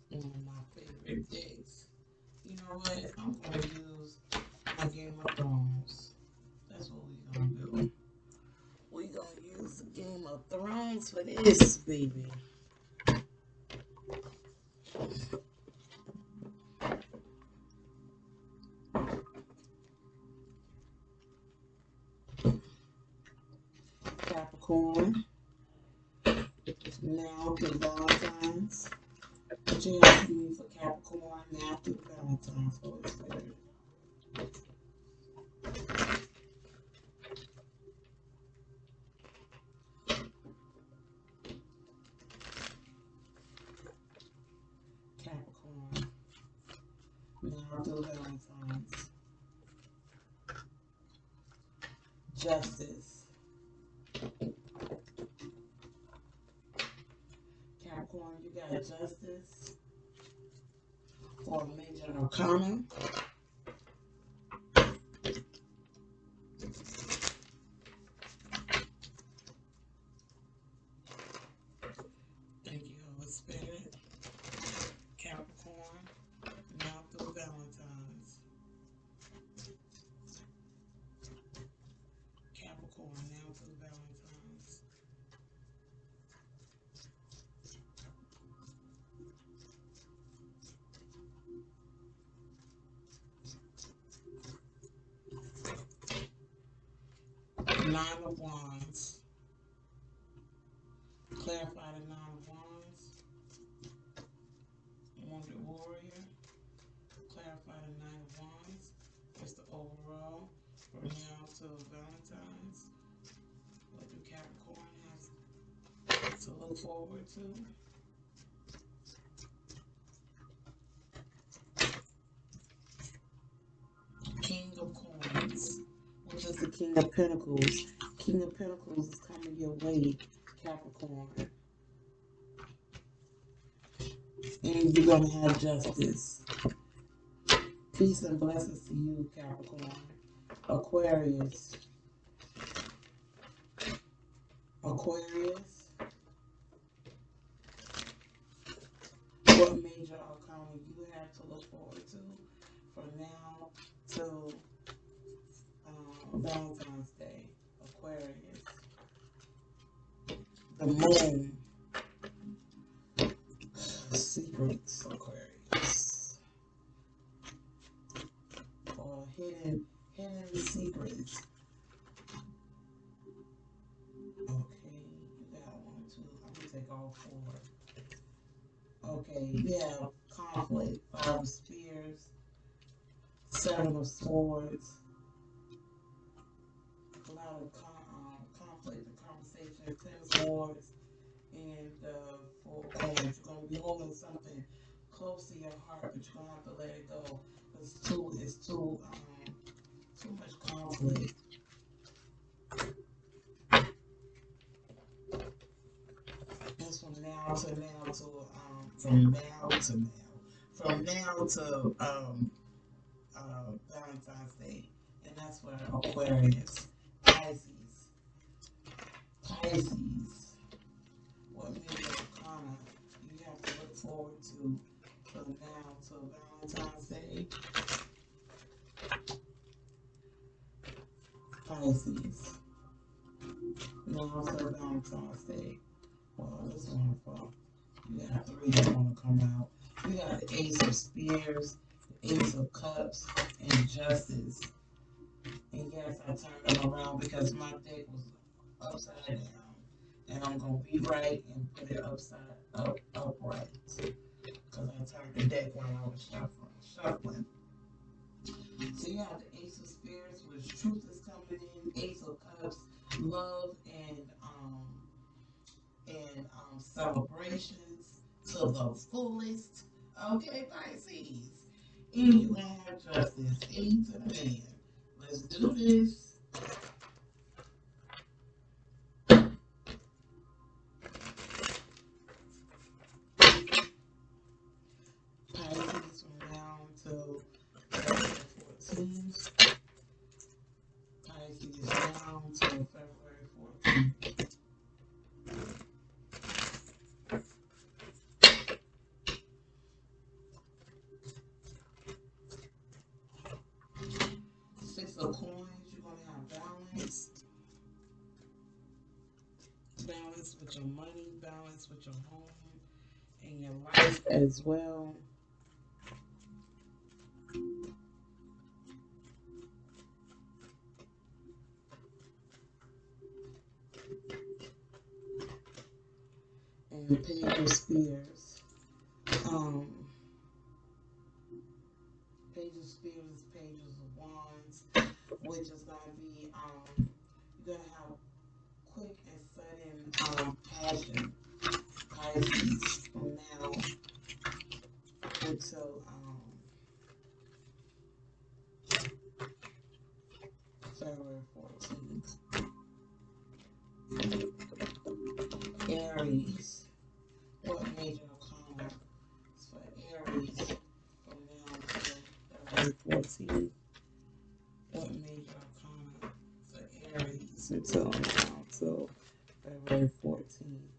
one of my favorite decks. You know what? I'm gonna use my Game of Thrones. That's what we gonna do. We gonna use the Game of Thrones for this, baby. Capricorn. Now to Valentines. What you asking me for Capricorn now through Valentine's, Holy Spirit? Capricorn now through Valentine's. Justice. Capricorn, you got justice for major arcana. Thank you, Holy Spirit. Capricorn, now through Valentine's. Capricorn, now through Valentine's. Nine of Wands. Clarify the Nine of Wands. Wounded Warrior. Clarify the Nine of Wands. What's the overall from now to Valentine's? What do Capricorn have to look forward to? the King of Pentacles. King of Pentacles is coming your way, Capricorn. And you're going to have justice. Peace and blessings to you, Capricorn. Aquarius. Aquarius. What major arcana you have to look forward to from now till Valentine's Day? Aquarius. The moon. Secrets, Aquarius. Or hidden secrets. Okay, you got 1, 2. I'm gonna take all 4. Okay, you have conflict, 5 of spears, 7 of swords, a lot of conflict and conversation, 10 of swords, and 4 coins. You're going to be holding something close to your heart, but you're going to have to let it go. It's too much conflict. It's from now to Valentine's Day, and that's for Aquarius. Pisces. What major arcana you have to look forward to from now to Valentine's Day? Pisces. Now to Valentine's Day. Well, this one for you got 3 that want to come out. We got the Ace of Spears, the Ace of Cups, and Justice. And yes, I turned them around because my deck was upside down. And I'm going to be right and put it upright. Because I turned the deck while I was shuffling. So you have the Ace of Spears, which truth is coming in. Ace of Cups, love and celebrations to the fullest. Okay, Pisces. And you have Justice. 8 to the man. Let's do this. Pisces from now until February 14th. Pisces now until February 14th. Six of coins, you're going to have balance. Balance with your money, balance with your home, and your life as well. And Page of Spears. Page of Spears, Pages of Wands, which is going to be, you're going to have quick and sudden passion, Pisces, from now until February 14th. Aries. What major arcana is for Aries from now until February 14th? What major arcana for Aries until now until February 14th?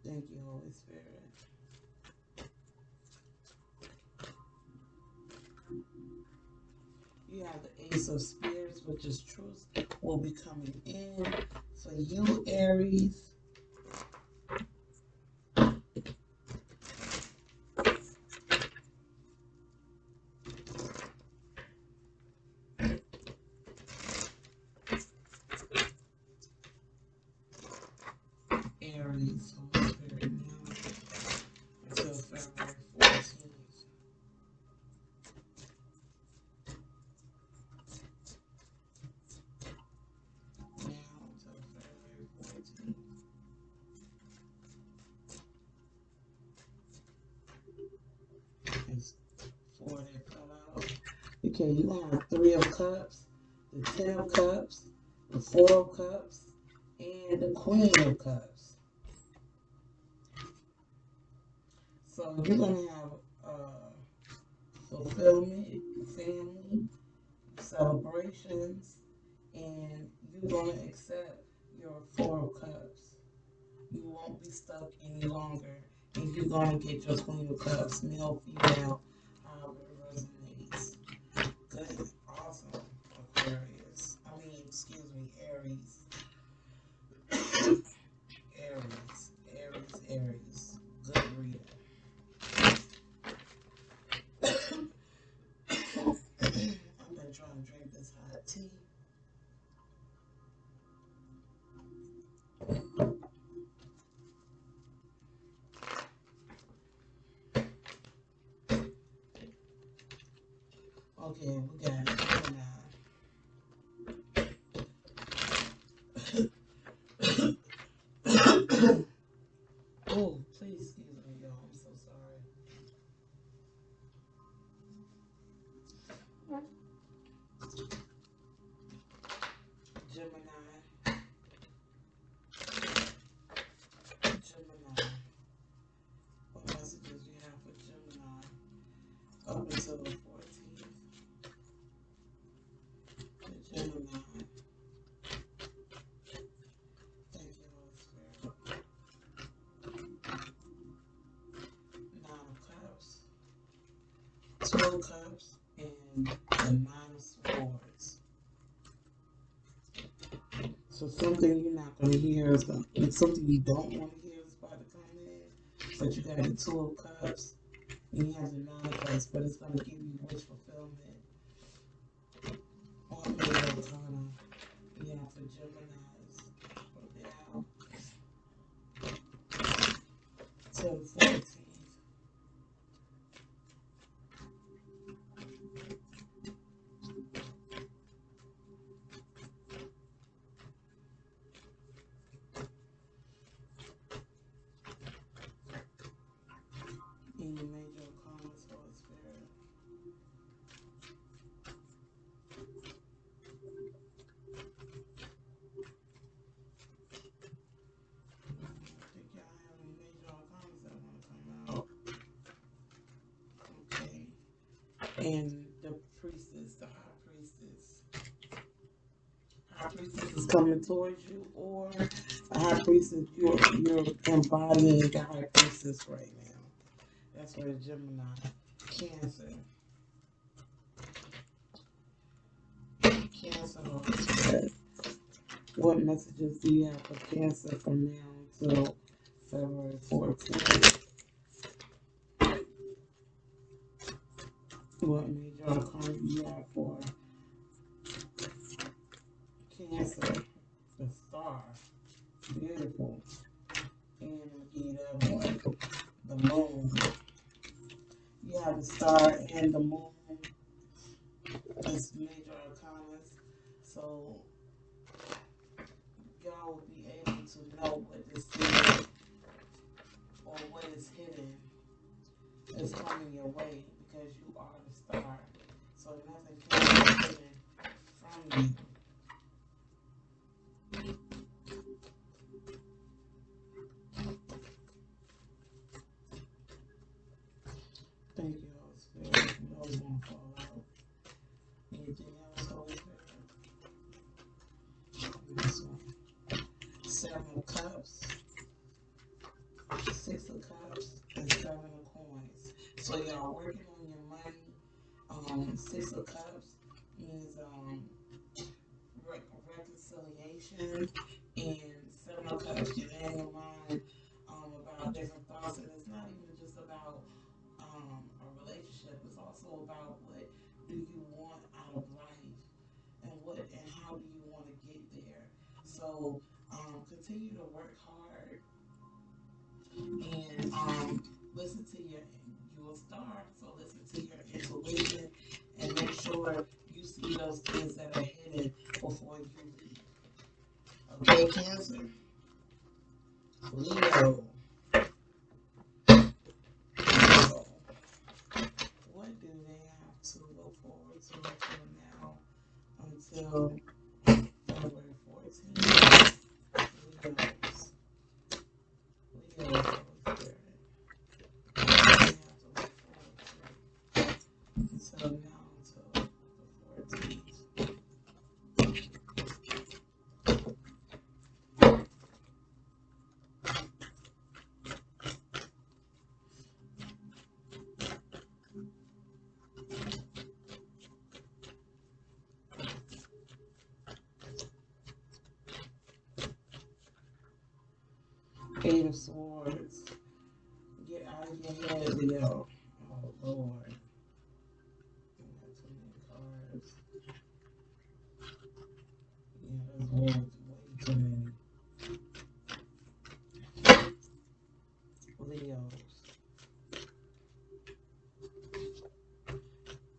Thank you, Holy Spirit. You have the Ace of Spears, which is truth, will be coming in for you, Aries. Aries, Holy Spirit, now until February 14th. Now until February 14th. It's 4 that fell out. Okay, you have 3 of Cups, the Ten of Cups, the Four of Cups, and the Queen of Cups. So you're going to have fulfillment, family, celebrations, and you're going to accept your Four of Cups. You won't be stuck any longer, and you're going to get your Queen of Cups, male, female, however it resonates. Good, awesome, Aquarius. Excuse me, Aries. Aries. Good reading. I've been trying to drink this hot tea. Okay, we got Gemini. Oh, please excuse me, y'all. I'm so sorry. Gemini. What messages you have for Gemini up until the 14th? The Gemini. Thank you, Holy Spirit. Nine of Cups, Two of Cups, and the Nine of Swords. So something you're not going to hear is something you don't want to hear is about to come in. But you got the Two of Cups, and you have the Nine of Cups, but it's going to give you wish fulfillment. All the Arcana. Yeah, for Geminis. Go down till the 14th. And you made your comments, Holy Spirit. I think y'all have any major comments that want to come out. Okay. And the priestess, the high priestess. High priestess is coming towards you, or a high priestess, you're embodying the high priestess right now. That's where Gemini, Cancer. Cancer, Holy Spirit. What messages do you have for Cancer from now until February 14th? What major arcana do you have for Cancer? The Star. Beautiful. And I'll give you that one. The Moon. You have the Star and the Moon as major arcanas. So y'all will be able to know what this is or what is hidden is coming your way because you are the star. So nothing can be hidden from you. Thank you, Holy Spirit. You always want to fall out. Anything else, Holy Spirit? This one. Seven of Cups, Six of Cups, and Seven of Coins. So y'all working on your money. Six of Cups means reconciliation, and Seven of Cups, you're in your mind about different thoughts, and it's not even just about a relationship. It's also about what do you want out of life, and how do you want to get there. So continue to work hard and listen to you're a star, so listen to your intuition and make sure you see those things that are hidden before you leave. Okay, Cancer? Leo. What do they have to look forward to from now until until February 14th. Leos. Leos, Holy Spirit. You have to look forward to. So now until the 14th. Eight of Swords. Get out of your head, Leo. Oh, Lord. I got too many cards. Yeah, there's way too many. Leos.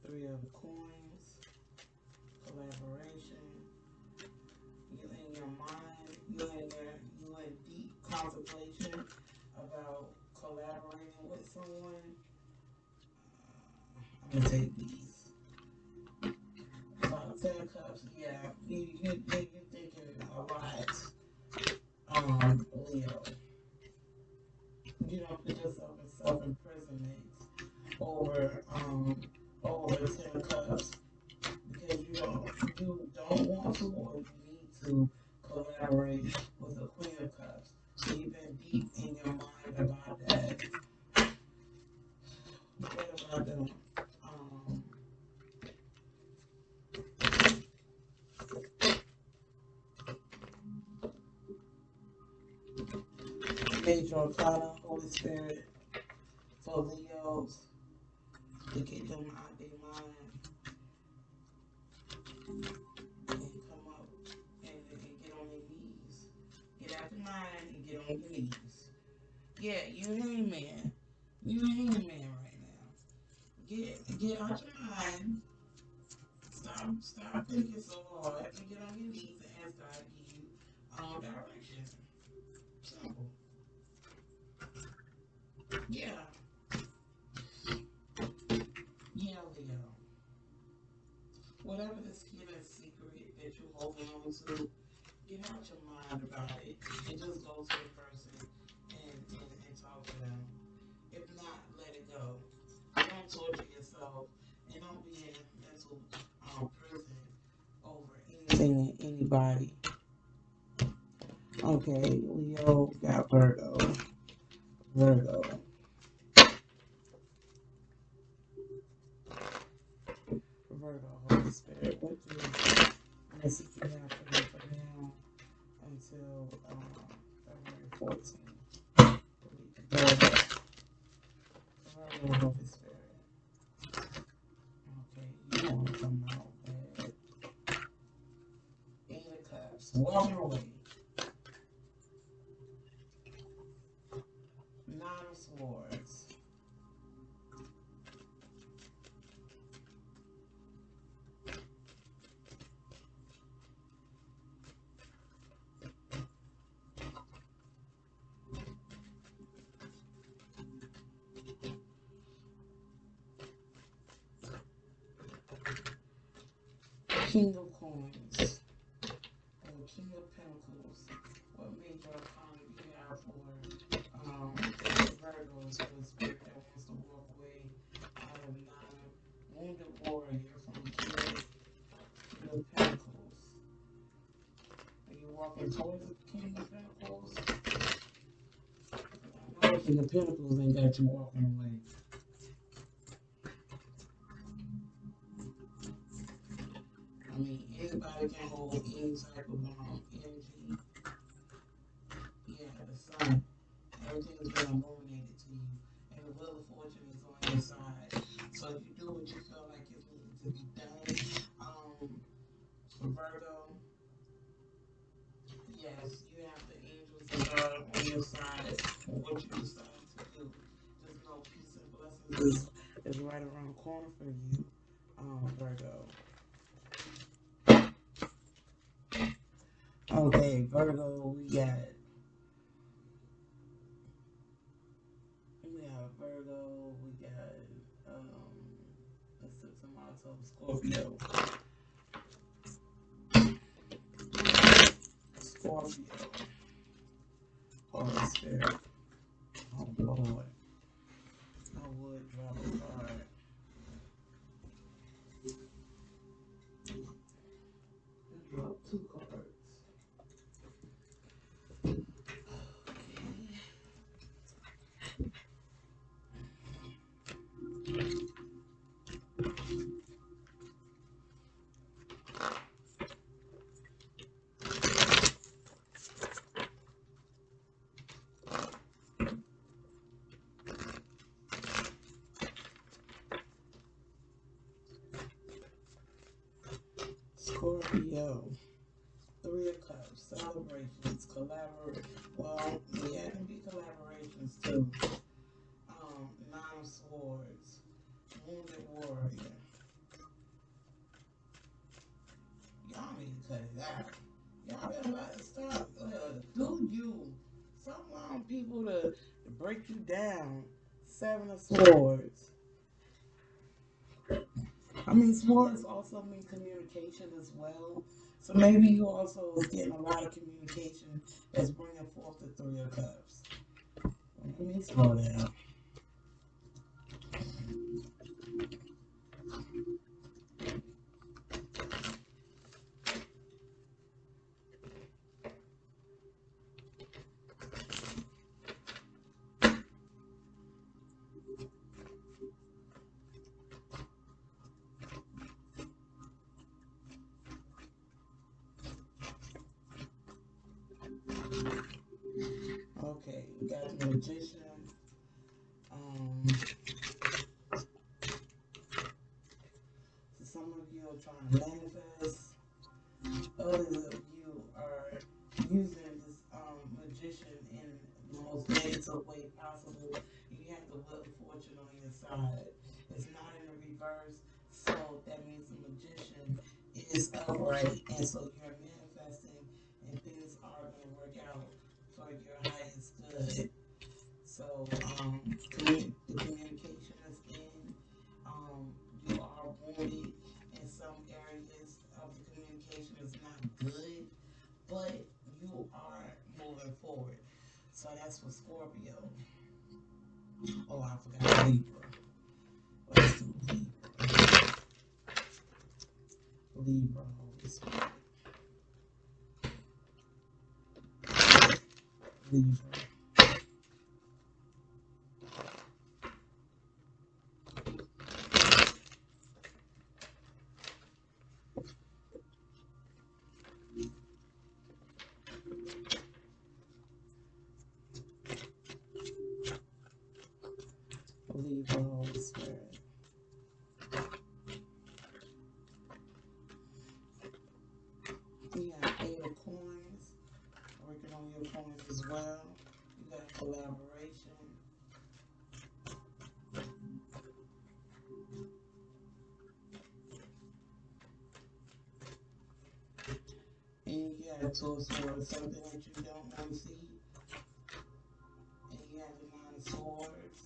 Three of Coins. Collaboration. You in your mind. You in deep contemplation about collaborating with someone. I'm gonna take these. Ten of Cups. Yeah, you thinking a lot. Leo. You don't put yourself in self-imprisonment over Ten of Cups because you don't want to or you need to collaborate with the Queen of Cups. So you've been deep in your mind about that. What about them? Major Arcana, Holy Spirit for Leos to get them out their mind and come up and get on their knees. Get out your mind and get on your knees. Yeah, you hangman. You hangman right now. Get out your mind. Stop thinking so hard and get on your knees and ask God to give you direction. Simple. Yeah. Yeah, Leo. Whatever this hidden secret that you're holding on to, get out your mind about it and just go to the person and talk to them. If not, let it go. Don't torture yourself and don't be in mental prison over anything and anybody. Okay, Leo got Virgo. Virgo. Virgo, Holy Spirit. What message you have for me from now until February 14th? Virgo. Virgo, Holy Spirit. Okay, you want to come out bad. Eight of Cups. Walking away. Nine of Swords. King of Coins. Or King of Pentacles. What major arcana do you have for Virgos for the spirit that wants to walk away out of nine? Wounded warrior from King of Pentacles. Are you walking towards the King of Pentacles? I know the King of Pentacles ain't got you walking away. I mean, anybody can hold any type of energy. Yeah, the sun. Everything is been illuminated to you. And the wheel of fortune is on your side. So if you do what you feel like is needed to be done, for Virgo, yes, you have the angels of God on your side for what you decide to do. Just know peace and blessings is right around the corner for you, Virgo. Okay, Virgo, we got Virgo, we got let's take some October, Scorpio. Scorpio. Holy Spirit. Oh Lord. I would drop a card. I dropped 2 cards. Scorpio. 3 of Cups. Celebrations. Well, yeah, it can be collaborations too. 9 of Swords. Wounded Warrior. Y'all need to cut it out. Y'all better let it stop. Do you. Stop allowing people to break you down. 7 of Swords. I mean, swords also mean communication as well. So maybe you also is getting a lot of communication that's bringing forth the 3 of Cups. Let me slow down. Okay, we got the Magician. So some of you are trying to manifest. Others of you are using this Magician in the most negative way possible. You have the Wheel of Fortune on your side. It's not in the reverse, so that means the Magician is upright, and so you're manifesting, and things are going to work out for your highest good. So the communication is in. You are wounded in some areas of the communication is not good, but you are moving forward. So that's for Scorpio. Oh, I forgot Libra. Let's do Libra. Libra, Holy Spirit. Libra. Libra, Holy Spirit. You got 8 of Coins. Working on your coins as well. You got collaboration. And you got 2 of Swords, something that you don't want to see. And you have the 9 of Swords.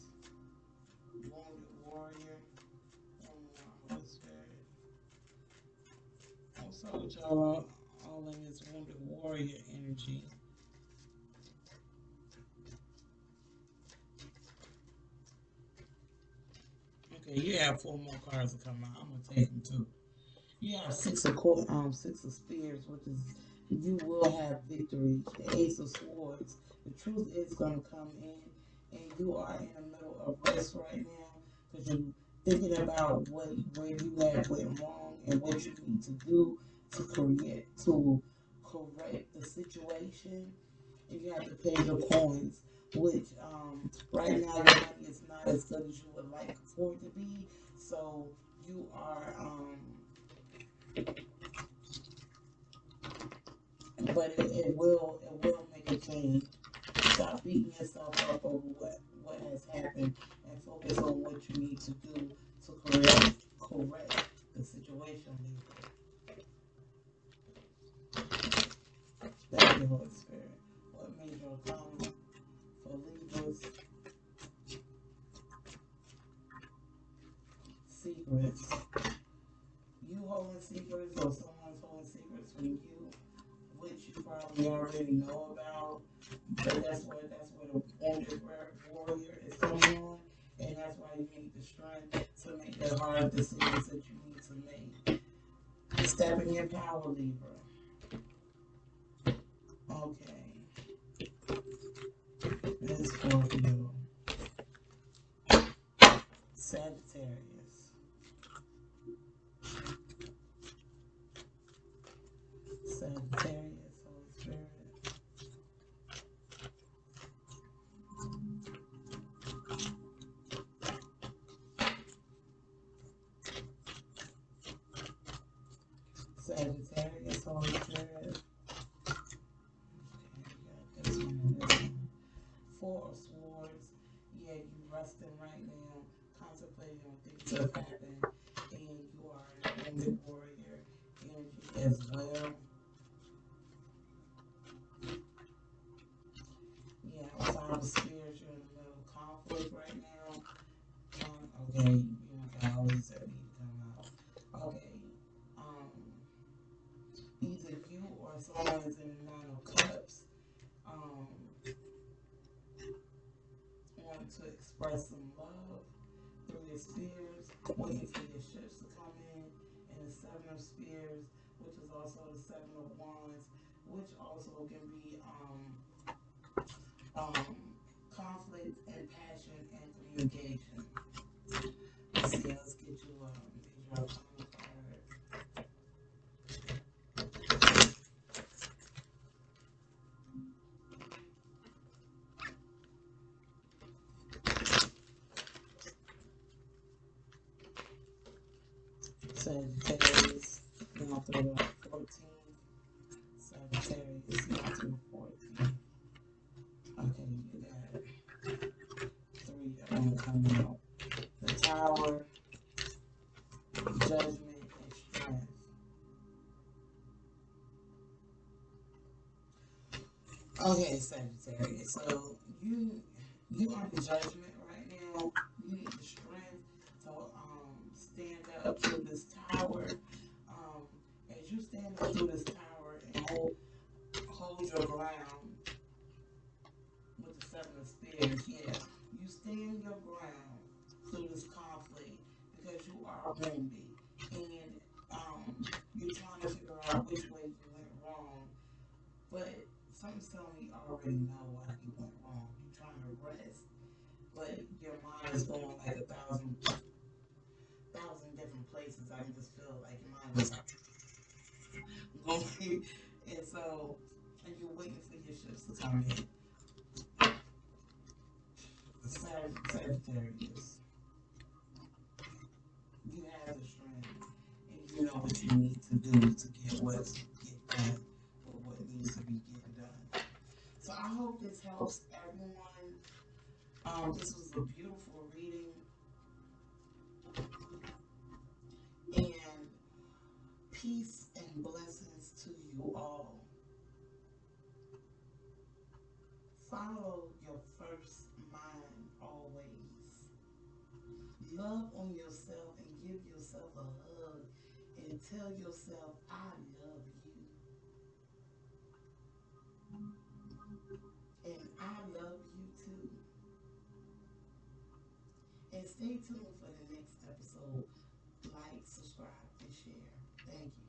Wounded Warrior. Holy Spirit. Also, y'all all in this Wounded Warrior energy. Okay, you have 4 more cards to come out. I'm gonna take them too. You have 6 of Spears, which is you will have victory. The Ace of Swords. The truth is gonna come in, and you are in the middle of rest right now because you're thinking about where you have went wrong and what you need to do to correct the situation. And you have to pay your coins, which right now your money is not as good as you would like for it to be. So you are but it will make a change. Stop beating yourself up over what has happened and focus on what you need to do to correct the situation. Thank you, Holy Spirit. What major arcana for Libras? Secrets. You holding secrets or someone's holding secrets from you, which you probably you already know about, but that's where the wounded warrior is coming on, and that's why you need the strength to make the hard decisions that you need to make. Step in your power, Libra. Okay. And Scorpio. Sagittarius. Sagittarius, Holy Spirit. Sagittarius, Holy Spirit. Okay, got this one and this one. Four of Swords. Yeah, you resting right now, contemplating on things that have happened, and you are an wounded warrior energy as well. Yeah, outside of Spears, you're in the middle of conflict right now. Okay, you got all these that need to come out. Okay, um, either you or someone is in the Nine of Cups, wanting to express some love through your Spears, waiting for your ships to come in, and the Seven of Spears, which is also the Seven of Wands, which also can be um, conflict and passion and communication. Let's see, let's get you major arcana card. Sagittarius, now through the 14. Sagittarius, now through the 14. Okay, you got three that want to come out. The Tower, Judgment, and Strength. Okay, Sagittarius. So you are the Judgment right now. You need the strength to stand up to this tower. As you stand up to this tower and hold your ground with the Seven of Spears, yeah, you stand your ground through this conflict because you are wounded and you're trying to figure out which way you went wrong. But something's telling me you already know why you went wrong. You're trying to rest, but your mind is going like a thousand different places. I can just feel like your mind is going, and so and you're waiting for your ships to come in. Sagittarius, you have the strength, and you know what you need to do to get done, or what needs to be getting done. So I hope this helps everyone. This was a beautiful reading, and peace and blessings to you all. Follow your first mind always. Love on yourself and give yourself a hug and tell yourself, I love you. And I love you too. And stay tuned for the next episode. Like, subscribe, and share. Thank you.